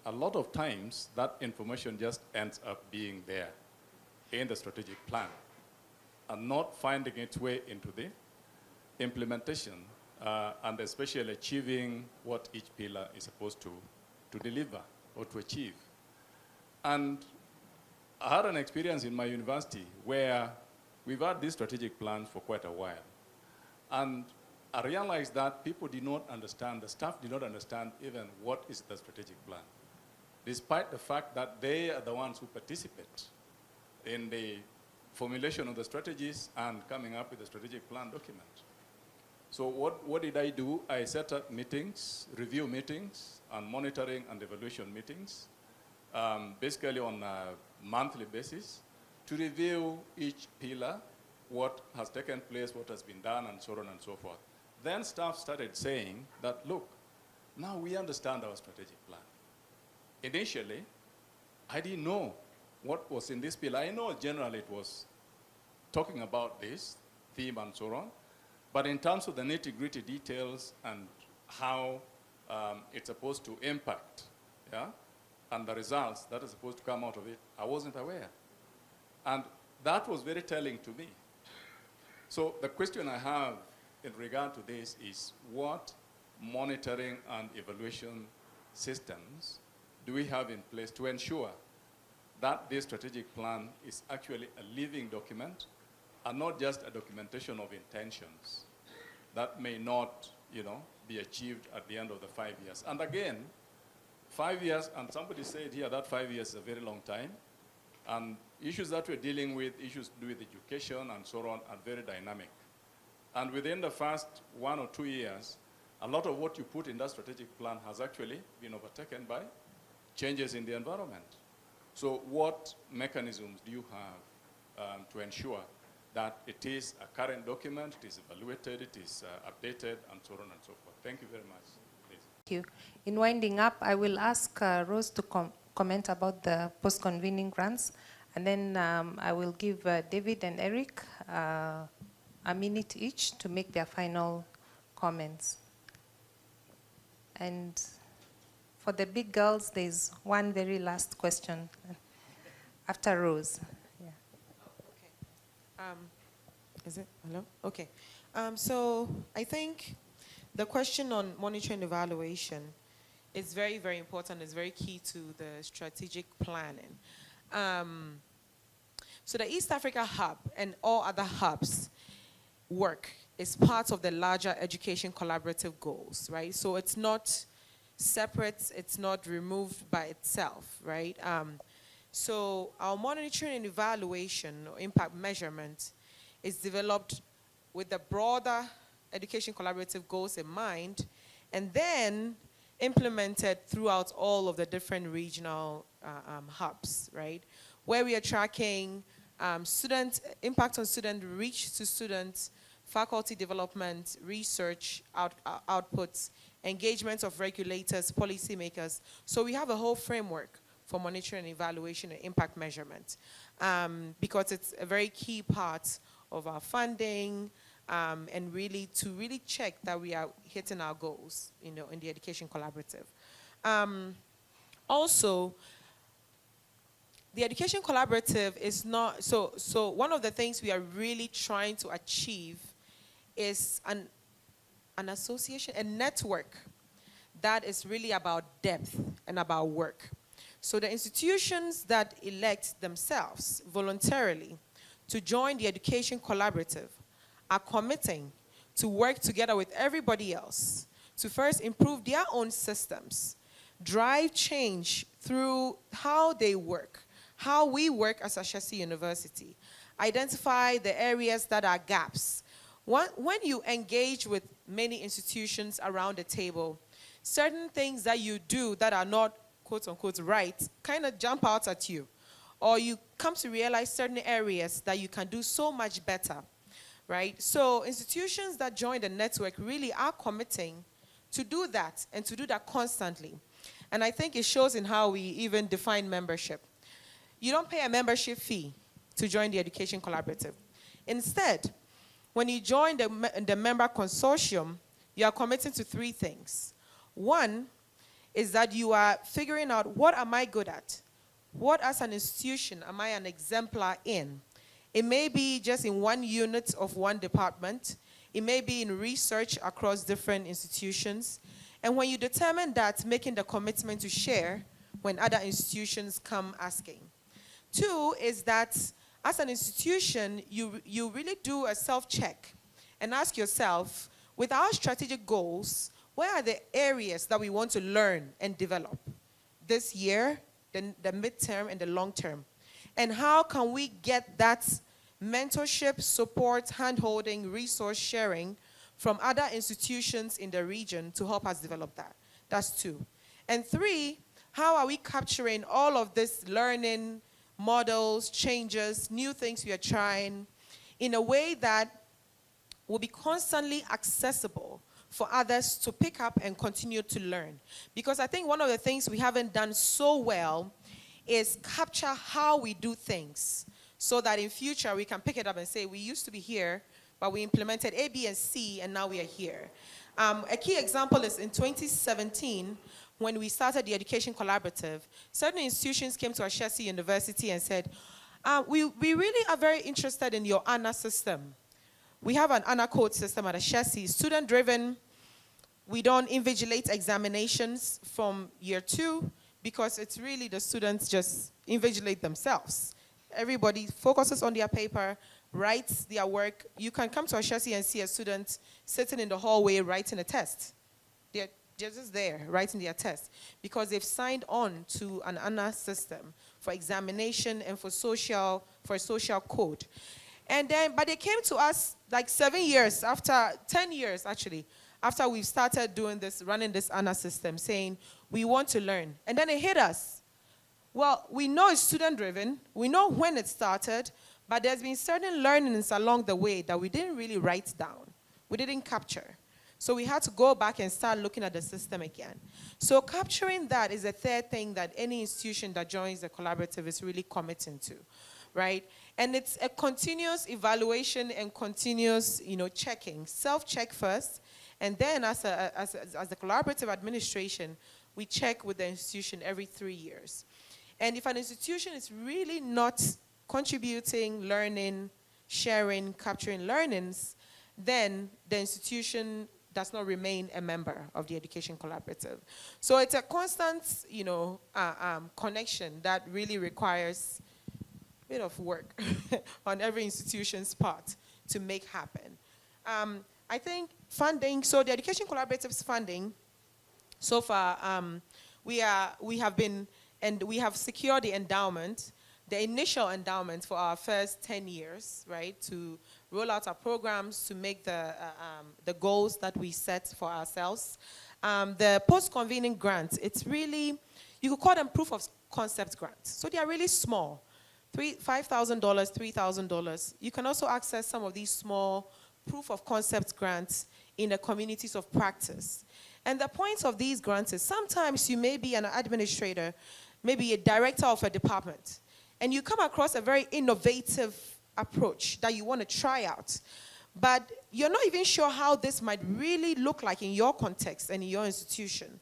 a lot of times that information just ends up being there in the strategic plan and not finding its way into the implementation and especially achieving what each pillar is supposed to deliver or to achieve. And I had an experience in my university where we've had these strategic plans for quite a while. And I realized that people did not understand, the staff did not understand even what is the strategic plan, despite the fact that they are the ones who participate in the formulation of the strategies and coming up with the strategic plan document. So what did I do? I set up meetings, review meetings, and monitoring and evaluation meetings, basically on a monthly basis, to review each pillar, what has taken place, what has been done, and so on and so forth. Then staff started saying that, look, now we understand our strategic plan. Initially, I didn't know what was in this pillar. I know generally it was talking about this theme and so on, but in terms of the nitty-gritty details and how it's supposed to impact, yeah, and the results that are supposed to come out of it, I wasn't aware. And that was very telling to me. So the question I have in regard to this is, what monitoring and evaluation systems do we have in place to ensure that this strategic plan is actually a living document and not just a documentation of intentions that may not, be achieved at the end of the 5 years. And again, 5 years, and somebody said here that 5 years is a very long time, and issues that we're dealing with, issues to do with education and so on, are very dynamic. And within the first 1 or 2 years, a lot of what you put in that strategic plan has actually been overtaken by changes in the environment. So what mechanisms do you have to ensure that it is a current document, it is evaluated, it is updated, and so on and so forth? Thank you very much. Please. Thank you. In winding up, I will ask Rose to comment about the post-convening grants, and then I will give David and Eric a minute each to make their final comments. And for the big girls, there's one very last question after Rose. Yeah. Okay. Is it? Hello? Okay. So I think the question on monitoring evaluation is very, very important. It's very key to the strategic planning. So the East Africa Hub and all other hubs work is part of the larger education collaborative goals, right? So it's not separate, it's not removed by itself, right? So our monitoring and evaluation or impact measurement is developed with the broader education collaborative goals in mind, and then implemented throughout all of the different regional hubs, right? Where we are tracking student impact on student reach to students, faculty development, research outputs, engagement of regulators, policymakers. So we have a whole framework for monitoring and evaluation and impact measurement because it's a very key part of our funding and really to really check that we are hitting our goals, in the education collaborative. Also, the education collaborative is not, so one of the things we are really trying to achieve is an association, a network that is really about depth and about work. So the institutions that elect themselves voluntarily to join the education collaborative are committing to work together with everybody else to first improve their own systems, drive change through how they work, how we work as Ashesi University, identify the areas that are gaps, When you engage with many institutions around the table, certain things that you do that are not quote unquote right kind of jump out at you. Or you come to realize certain areas that you can do so much better, right? So institutions that join the network really are committing to do that and to do that constantly. And I think it shows in how we even define membership. You don't pay a membership fee to join the Education Collaborative. Instead, when you join the member consortium, you are committing to 3 things. One is that you are figuring out, what am I good at? What as an institution am I an exemplar in? It may be just in one unit of one department. It may be in research across different institutions. And when you determine that, making the commitment to share when other institutions come asking. 2 is that as an institution, you really do a self-check and ask yourself, with our strategic goals, where are the areas that we want to learn and develop this year, the midterm and the long term? And how can we get that mentorship, support, hand-holding, resource sharing from other institutions in the region to help us develop that? That's 2. And 3, how are we capturing all of this learning, models, changes, new things we are trying in a way that will be constantly accessible for others to pick up and continue to learn? Because I think one of the things we haven't done so well is capture how we do things so that in future we can pick it up and say, we used to be here, but we implemented A, B, and C, and now we are here. A key example is in 2017, when we started the Education Collaborative, certain institutions came to Ashesi University and said, we really are very interested in your ANA system. We have an ANA code system at Ashesi, student-driven. We don't invigilate examinations from year 2 because it's really the students just invigilate themselves. Everybody focuses on their paper, writes their work. You can come to Ashesi and see a student sitting in the hallway writing a test. They're just there writing their test because they've signed on to an ANA system for examination and for a social code. And then, but they came to us like 7 years after, 10 years actually, after we've started doing this, running this ANA system, saying, we want to learn. And then it hit us. Well, we know it's student-driven. We know when it started, but there's been certain learnings along the way that we didn't really write down. We didn't capture. So we had to go back and start looking at the system again. So capturing that is the 3rd thing that any institution that joins the collaborative is really committing to, right? And it's a continuous evaluation and continuous, checking. Self-check first, and then as the collaborative administration, we check with the institution every 3 years. And if an institution is really not contributing, learning, sharing, capturing learnings, then the institution does not remain a member of the Education Collaborative. So it's a constant, connection that really requires a bit of work on every institution's part to make happen. I think funding, so the Education Collaborative's funding, so far, we have secured the endowment, the initial endowment for our first 10 years, right, to roll out our programs, to make the goals that we set for ourselves. The post-convening grants, it's really, you could call them proof of concept grants. So they are really small, $5,000, $3,000. You can also access some of these small proof of concept grants in the communities of practice. And the point of these grants is sometimes you may be an administrator, maybe a director of a department, and you come across a very innovative approach that you want to try out, but you're not even sure how this might really look like in your context and in your institution.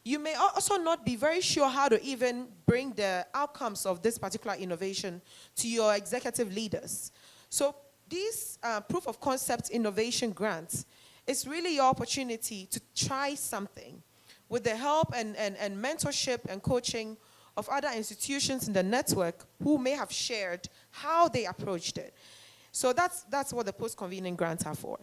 You may also not be very sure how to even bring the outcomes of this particular innovation to your executive leaders. So these proof of concept innovation grants is really your opportunity to try something with the help and mentorship and coaching of other institutions in the network who may have shared how they approached it. So that's what the post-convening grants are for.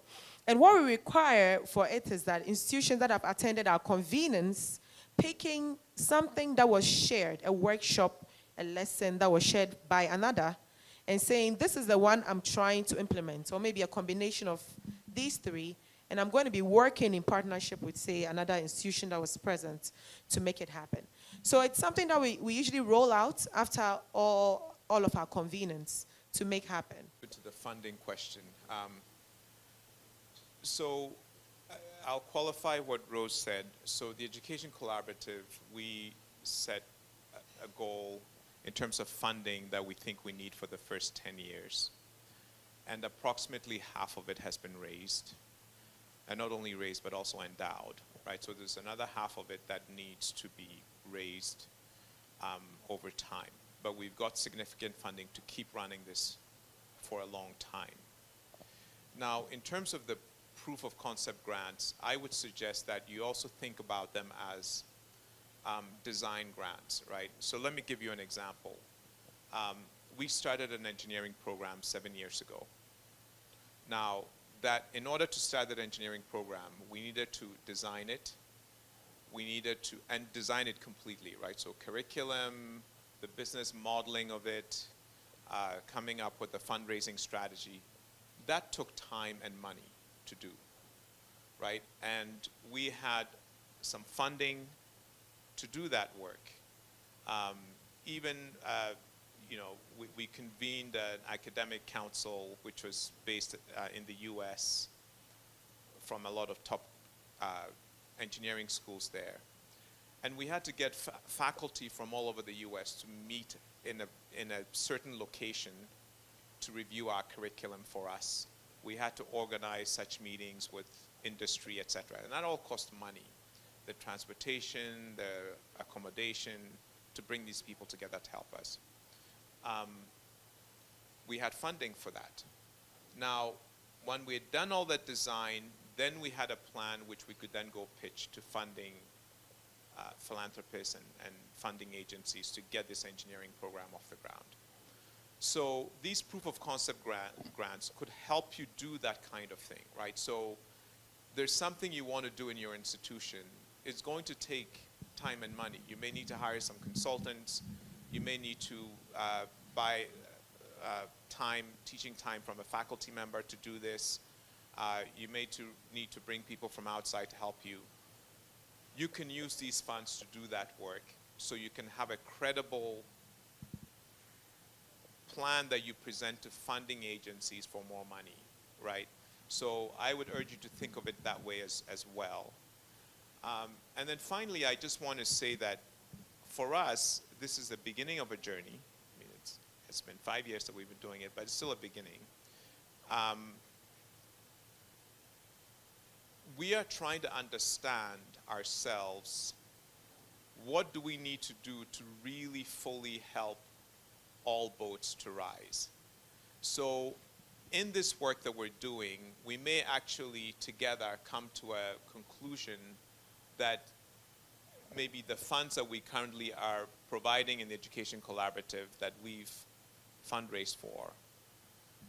And what we require for it is that institutions that have attended our convenings, picking something that was shared, a workshop, a lesson that was shared by another, and saying, this is the one I'm trying to implement, or maybe a combination of these three, and I'm going to be working in partnership with, say, another institution that was present to make it happen. So it's something that we usually roll out after all of our convenings to make happen. To the funding question. So I'll qualify what Rose said. So the Education Collaborative, we set a goal in terms of funding that we think we need for the first 10 years. And approximately half of it has been raised. And not only raised, but also endowed, right? So there's another half of it that needs to be raised over time. But we've got significant funding to keep running this for a long time. Now, in terms of the proof of concept grants, I would suggest that you also think about them as design grants, right? So let me give you an example. We started an engineering program 7 years ago. Now, that in order to start that engineering program, we needed to design it. We needed to, and design it completely, right? So curriculum, the business modeling of it, coming up with a fundraising strategy. That took time and money to do, right? And we had some funding to do that work. We convened an academic council, which was based in the US, from a lot of top engineering schools there. And we had to get faculty from all over the US to meet in a certain location to review our curriculum for us. We had to organize such meetings with industry, et cetera. And that all cost money. The transportation, the accommodation, to bring these people together to help us. We had funding for that. Now, when we had done all that design, then we had a plan which we could then go pitch to funding philanthropists and funding agencies to get this engineering program off the ground. So these proof of concept grants could help you do that kind of thing, right? So there's something you want to do in your institution. It's going to take time and money. You may need to hire some consultants. You may need to buy teaching time from a faculty member to do this. You may need to bring people from outside to help you. You can use these funds to do that work so you can have a credible plan that you present to funding agencies for more money, right? So I would urge you to think of it that way as well. And then finally, I just want to say that for us, this is the beginning of a journey. I mean, it's been 5 years that we've been doing it, but it's still a beginning. We are trying to understand ourselves. What do we need to do to really fully help all boats to rise? So in this work that we're doing, we may actually together come to a conclusion that maybe the funds that we currently are providing in the Education Collaborative that we've fundraised for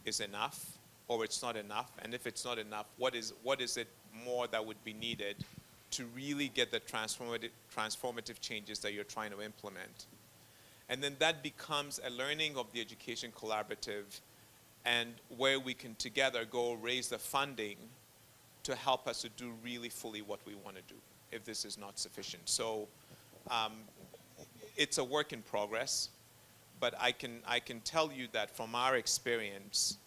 is enough, or it's not enough. And if it's not enough, what is it more that would be needed to really get the transformative changes that you're trying to implement? And then that becomes a learning of the Education Collaborative, and where we can together go raise the funding to help us to do really fully what we want to do, if this is not sufficient. So it's a work in progress, but I can tell you that from our experience,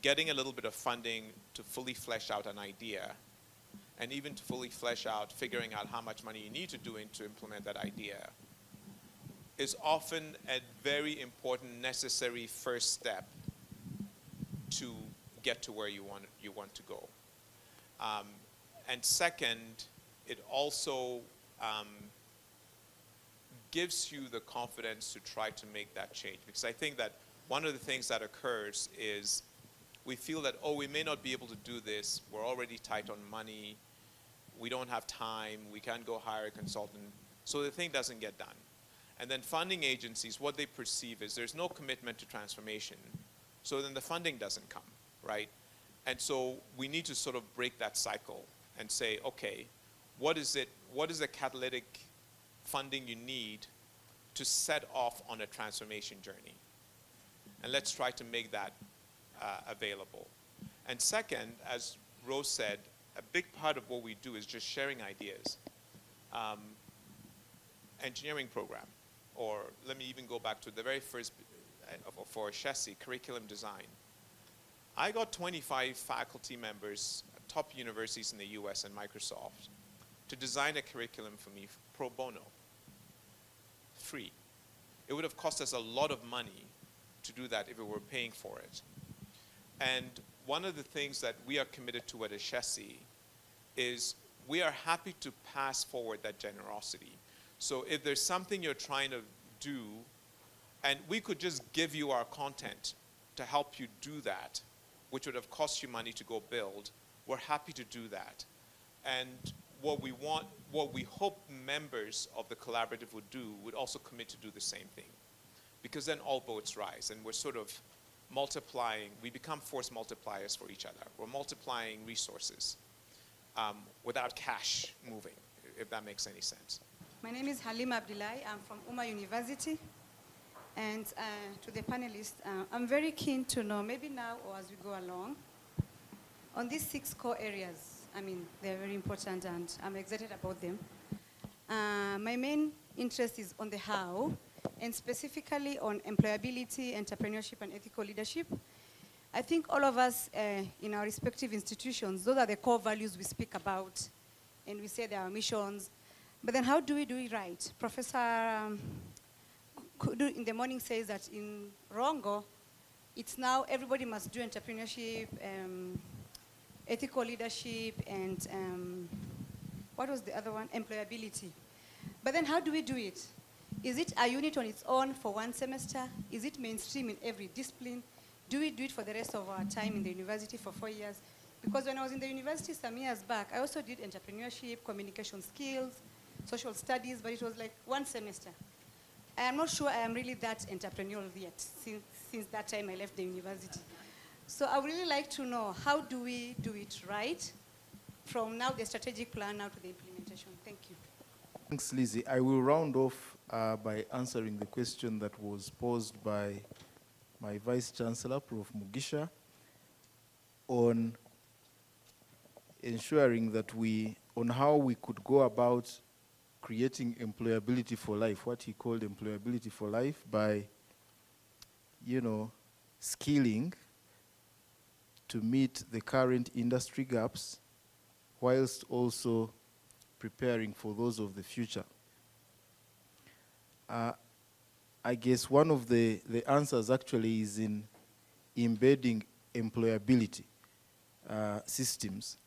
getting a little bit of funding to fully flesh out an idea, and even to fully flesh out figuring out how much money you need to do to implement that idea, is often a very important, necessary first step to get to where you want to go. And second, it also gives you the confidence to try to make that change. Because I think that one of the things that occurs is we feel that, oh, we may not be able to do this. We're already tight on money. We don't have time. We can't go hire a consultant. So the thing doesn't get done. And then funding agencies, what they perceive is there's no commitment to transformation. So then the funding doesn't come, right? And so we need to sort of break that cycle and say, okay, what is the catalytic funding you need to set off on a transformation journey. And let's try to make that available. And second, as Rose said, a big part of what we do is just sharing ideas. Engineering program, or let me even go back to the very first, for HEIs, curriculum design. I got 25 faculty members at top universities in the US and Microsoft to design a curriculum for me pro bono, free. It would have cost us a lot of money to do that if we were paying for it. And one of the things that we are committed to at HEIs is we are happy to pass forward that generosity. So if there's something you're trying to do, and we could just give you our content to help you do that, which would have cost you money to go build, we're happy to do that. And what we hope members of the collaborative would do would also commit to do the same thing. Because then all boats rise, and we're sort of multiplying, we become force multipliers for each other. We're multiplying resources without cash moving, if that makes any sense. My name is Halima Abdullahi. I'm from Umar University. And to the panelists, I'm very keen to know, maybe now or as we go along, on these 6 core areas. I mean, they're very important and I'm excited about them. My main interest is on the how, and specifically on employability, entrepreneurship, and ethical leadership. I think all of us in our respective institutions, those are the core values we speak about, and we say they are missions. But then how do we do it right? Professor Kudu in the morning says that in Rongo, it's now everybody must do entrepreneurship, ethical leadership, and what was the other one? Employability. But then how do we do it? Is it a unit on its own for 1 semester? Is it mainstream in every discipline? Do we do it for the rest of our time in the university for 4 years? Because when I was in the university some years back, I also did entrepreneurship, communication skills, social studies, but it was like 1 semester. I am not sure I am really that entrepreneurial yet, since that time I left the university. So I would really like to know, how do we do it right, from now the strategic plan now to the implementation? Thank you. Thanks, Lizzie. I will round off by answering the question that was posed by my Vice Chancellor, Prof. Mugisha, on ensuring that on how we could go about creating employability for life, what he called employability for life, by, skilling to meet the current industry gaps, whilst also preparing for those of the future. I guess one of the answers actually is in embedding employability systems,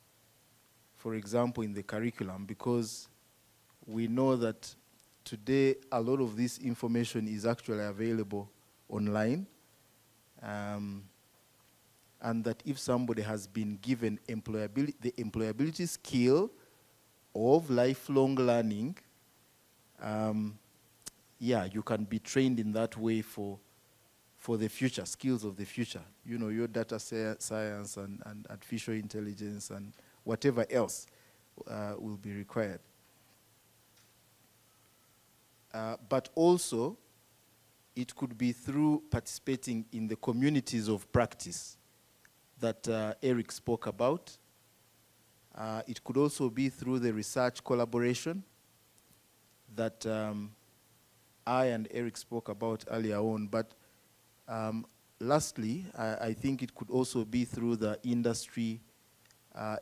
for example, in the curriculum, because we know that today a lot of this information is actually available online, and that if somebody has been given the employability skill of lifelong learning, you can be trained in that way for the future, skills of the future. Your data science and artificial intelligence and whatever else will be required. But also, it could be through participating in the communities of practice that Eric spoke about. It could also be through the research collaboration that I and Eric spoke about earlier on. But lastly, I think it could also be through the industry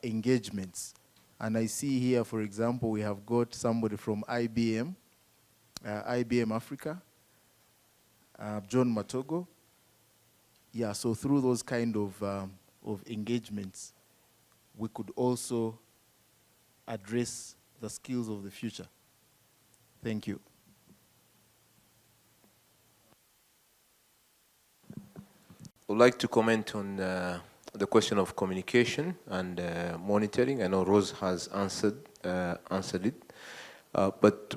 engagements. And I see here, for example, we have got somebody from IBM, IBM Africa, John Matogo. Yeah, so through those kind of engagements, we could also address the skills of the future. Thank you. I would like to comment on the question of communication and monitoring. I know Rose has answered it. But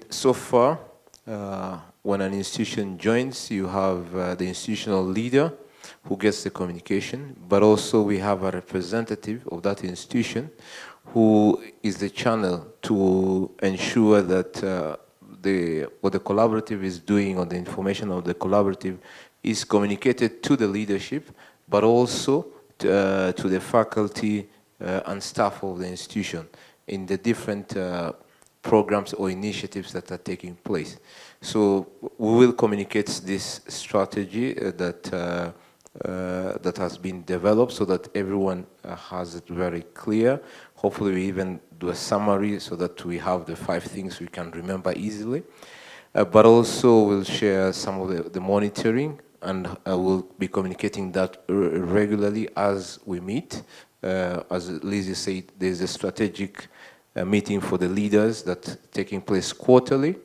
so far, when an institution joins, you have the institutional leader who gets the communication, but also we have a representative of that institution who is the channel to ensure that what the collaborative is doing, or the information of the collaborative, is communicated to the leadership, but also to the faculty and staff of the institution in the different programs or initiatives that are taking place. So we will communicate this strategy that has been developed so that everyone has it very clear. Hopefully we even do a summary so that we have the 5 things we can remember easily. But also we'll share some of the monitoring, and we'll be communicating that regularly as we meet. As Lizzie said, there's a strategic meeting for the leaders that's taking place quarterly,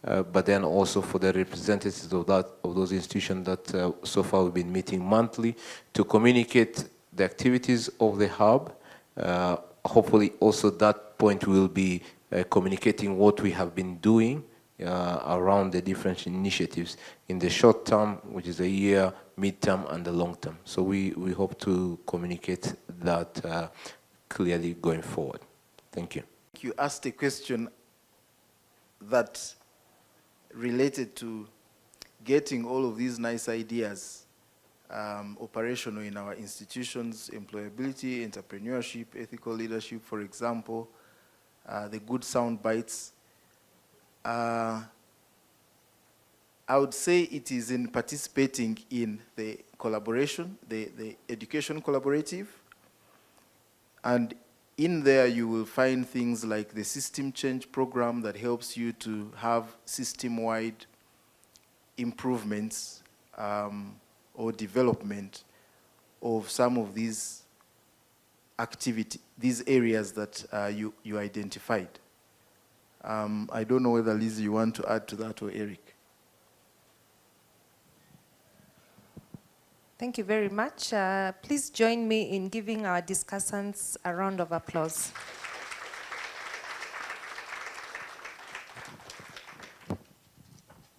but then also for the representatives of those institutions that so far we've been meeting monthly to communicate the activities of the hub. Hopefully also that point we'll be communicating what we have been doing around the different initiatives in the short term, which is a year, mid-term, and the long term. So we hope to communicate that clearly going forward. Thank you. You asked a question that related to getting all of these nice ideas operational in our institutions: employability, entrepreneurship, ethical leadership, for example, the good sound bites. I would say it is in participating in the collaboration, the education collaborative, and in there you will find things like the system change program that helps you to have system-wide improvements or development of some of these these areas that you identified. I don't know whether, Liz, you want to add to that, or Eric. Thank you very much. Please join me in giving our discussants a round of applause.